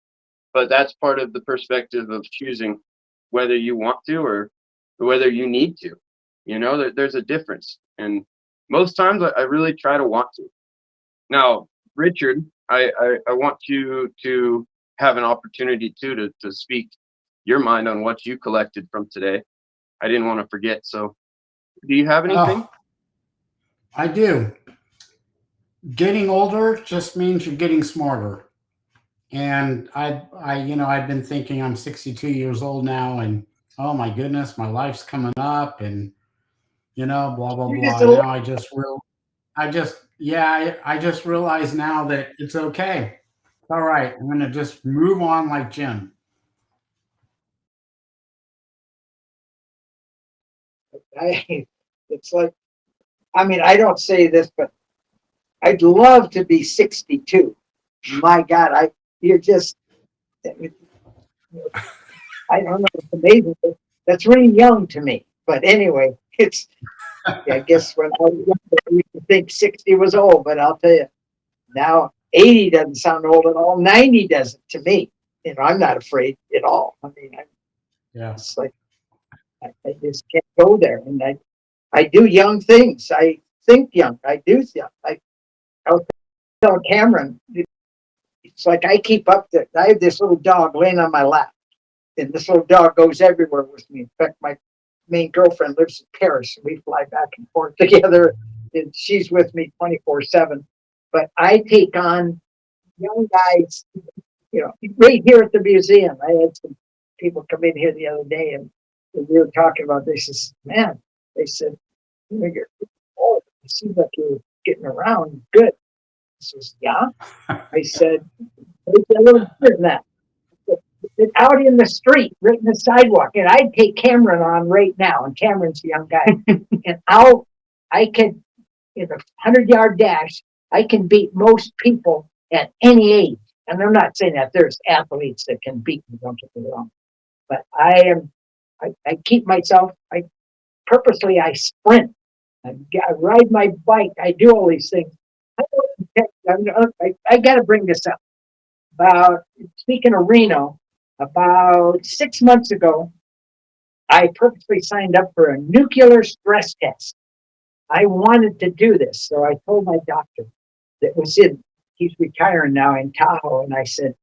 but that's part of the perspective of choosing whether you want to or whether you need to. There's a difference, and most times I really try to want to. Now, Richard, I want you to have an opportunity too to speak your mind on what you collected from today. I didn't want to forget. So, do you have anything? Oh, I do. Getting older just means you're getting smarter. And I've been thinking I'm 62 years old now, and oh my goodness, my life's coming up, and blah blah You're just blah. a little, Now I just realize now that it's okay. All right, I'm gonna just move on like Jim. it's like, I don't say this, but I'd love to be 62. My God, you're just, I don't know, it's amazing. That's really young to me. But anyway, I guess when I was younger, I used to think 60 was old, but I'll tell you, now 80 doesn't sound old at all. 90 doesn't to me. I'm not afraid at all. Yeah. It's like, I just can't go there. And I do young things. I think young. I do young. I was telling Cameron, it's like I keep up that I have this little dog laying on my lap, and this little dog goes everywhere with me. In fact, my main girlfriend lives in Paris, and we fly back and forth together, and she's with me 24/7. But I take on young guys, right here at the museum. I had some people come in here the other day, and we were talking about this. Says, man, they said, you're old. It seems like you're getting around good. I says, yeah. I said, it's a little better than that. Out in the street, right in the sidewalk, and I'd take Cameron on right now, and Cameron's a young guy, and I can, in a 100-yard dash, I can beat most people at any age. And I'm not saying that there's athletes that can beat me, don't get me wrong, but I keep myself, I sprint, I ride my bike, I do all these things. I got to bring this up. Speaking of Reno, about 6 months ago, I purposely signed up for a nuclear stress test. I wanted to do this, so I told my doctor he's retiring now in Tahoe, and I said,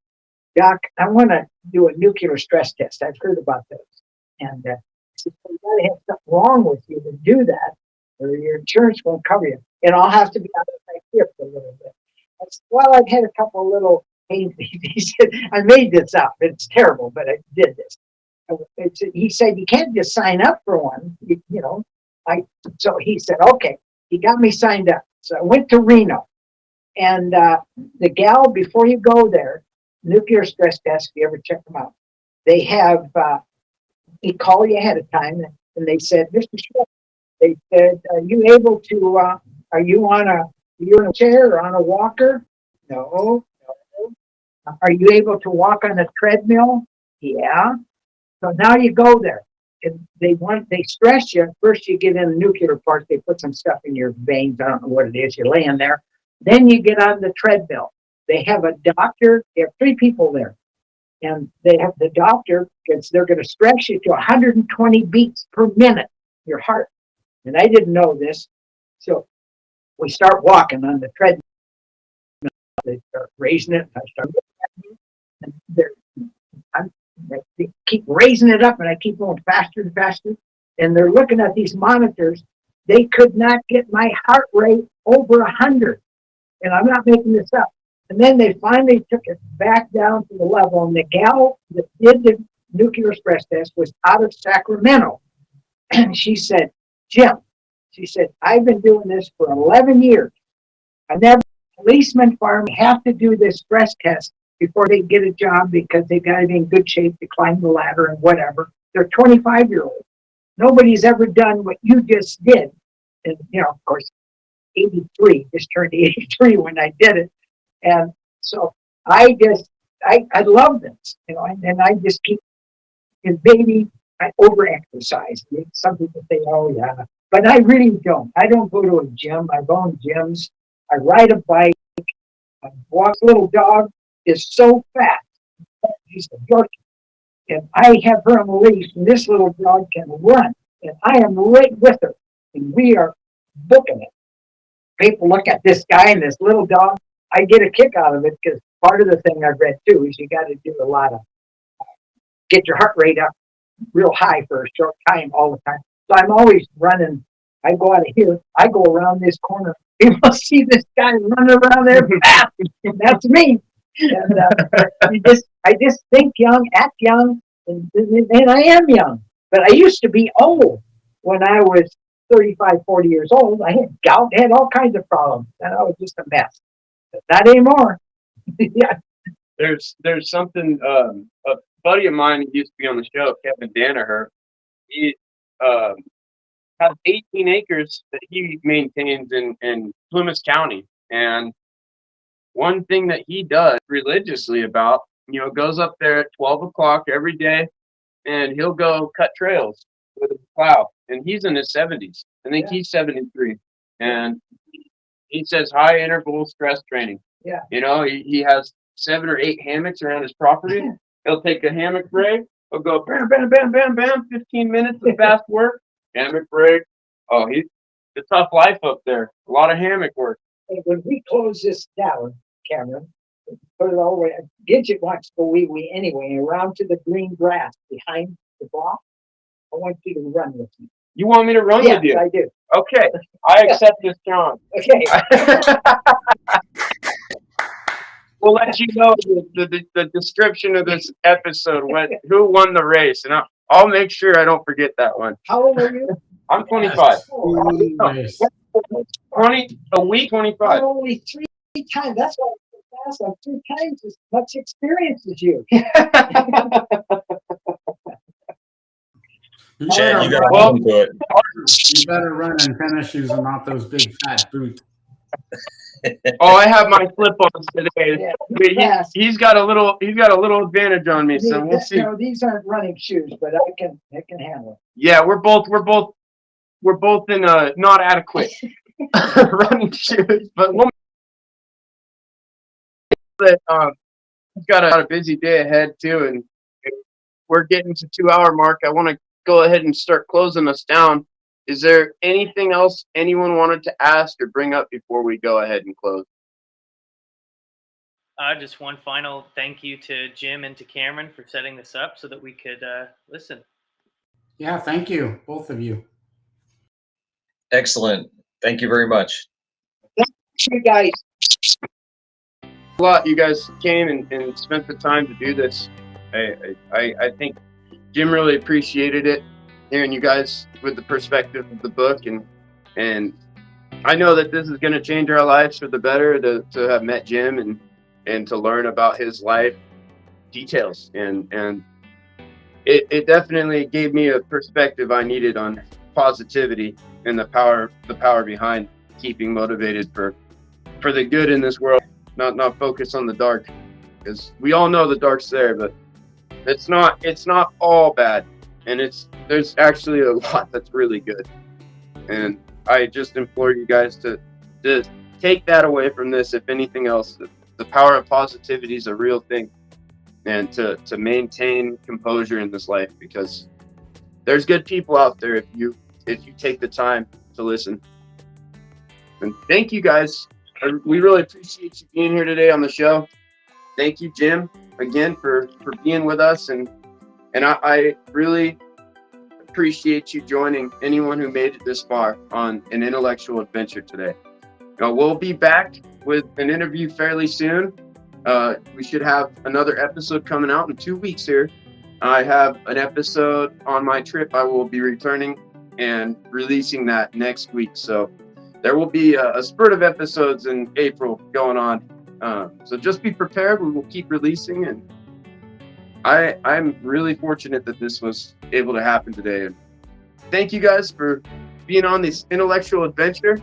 Doc, I want to do a nuclear stress test. I've heard about those. And he said, well, you got to have something wrong with you to do that, or your insurance won't cover you. And I'll have to be out of my hip a little bit. I said, well, I've had a couple little pains. He said, I made this up. It's terrible, but I did this. He said, you can't just sign up for one. So he said, okay. He got me signed up. So I went to Reno. And the gal, before you go there, nuclear stress test, if you ever check them out, they have, they call you ahead of time, and they said, Mr. Schmidt, they said, are you able to, are you in a chair or on a walker? No. Are you able to walk on a treadmill? Yeah. So now you go there. And they stress you. First you get in the nuclear part, they put some stuff in your veins. I don't know what it is. You're laying there. Then you get on the treadmill. They have a doctor. They have 3 people there. And they have the doctor, because they're going to stress you to 120 beats per minute, your heart. And I didn't know this. So we start walking on the treadmill. They start raising it. I start looking at me. And they keep raising it up and I keep going faster and faster. And they're looking at these monitors. They could not get my heart rate over 100. And I'm not making this up. And then they finally took it back down to the level. And the gal that did the nuclear stress test was out of Sacramento. And she said, Jim, she said, I've been doing this for 11 years. I never, policemen farm have to do this stress test before they get a job because they've got to be in good shape to climb the ladder and whatever. They're 25-year-olds. Nobody's ever done what you just did. And, of course, 83, just turned 83 when I did it. And so I love this, and I just keep, and maybe I overexercise. Some people say, oh yeah, but I really don't. I don't go to a gym. I've owned gyms. I ride a bike. I walk. Little dog is so fat. She's a Yorkie. And I have her on a leash, and this little dog can run. And I am right with her. And we are booking it. People look at this guy and this little dog. I get a kick out of it because part of the thing I've read too is you got to do a lot of get your heart rate up real high for a short time all the time. So I'm always running. I go out of here. I go around this corner. People see this guy running around there fast. That's me. And I just think young, act young, and I am young. But I used to be old when I was 35, 40 years old. I had gout, had all kinds of problems, and I was just a mess. But not anymore. Yeah. There's something, a buddy of mine who used to be on the show, Kevin Danaher, he has 18 acres that he maintains in Plymouth County. And one thing that he does religiously about, goes up there at 12 o'clock every day, and he'll go cut trails with a plow. And he's in his 70s. I think he's 73. And he says high interval stress training. Yeah. He has 7 or 8 hammocks around his property. He'll take a hammock break. He'll go bam, bam, bam, bam, bam, 15 minutes of fast work. Hammock break. Oh, it's a tough life up there. A lot of hammock work. And when we close this down, Cameron, put it all the way. Gidget wants to go wee anyway, around to the green grass behind the block. I want you to run with me. You want me to run with you? Yes, I do. Okay, I accept this challenge. Okay. We'll let you know the description of this episode, who won the race, and I'll make sure I don't forget that one. How old are you? I'm 25. Oh, Nice. 20 a week, 25. only 3 times. That's why I'm so fast. I'm 3 times as much experience as you. Chad, you got to Well, listen to it. You better run in tennis shoes and not those big fat boots. Oh, I have my flip-ons today. Yeah, But he's got a little advantage on me, so we'll see. These aren't running shoes, but I can handle it. Yeah, we're both in not adequate running shoes, but we'll we've got a busy day ahead too, and we're getting to 2-hour mark. I want to go ahead and start closing us down. Is there anything else anyone wanted to ask or bring up before we go ahead and close? Just one final thank you to Jim and to Cameron for setting this up so that we could listen. Yeah, thank you, both of you. Excellent. Thank you very much. Thank you guys. A lot. You guys came and spent the time to do this. I think Jim really appreciated it, hearing you guys with the perspective of the book, and I know that this is going to change our lives for the better to have met Jim and to learn about his life details, and it definitely gave me a perspective I needed on positivity and the power behind keeping motivated for the good in this world, not focus on the dark, because we all know the dark's there, but it's not all bad, and there's actually a lot that's really good. And I just implore you guys to take that away from this. If anything else, the power of positivity is a real thing, and to maintain composure in this life, because there's good people out there if you take the time to listen. And thank you guys. We really appreciate you being here today on the show. Thank you, Jim, again for being with us and And I really appreciate you joining anyone who made it this far on an intellectual adventure today. We'll be back with an interview fairly soon. We should have another episode coming out in 2 weeks here. I have an episode on my trip. I will be returning and releasing that next week. So there will be a spurt of episodes in April going on. So just be prepared. We will keep releasing, and I'm really fortunate that this was able to happen today. And thank you guys for being on this intellectual adventure.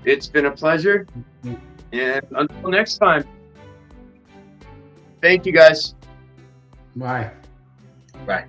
It's been a pleasure. And until next time, thank you guys. Bye. Bye.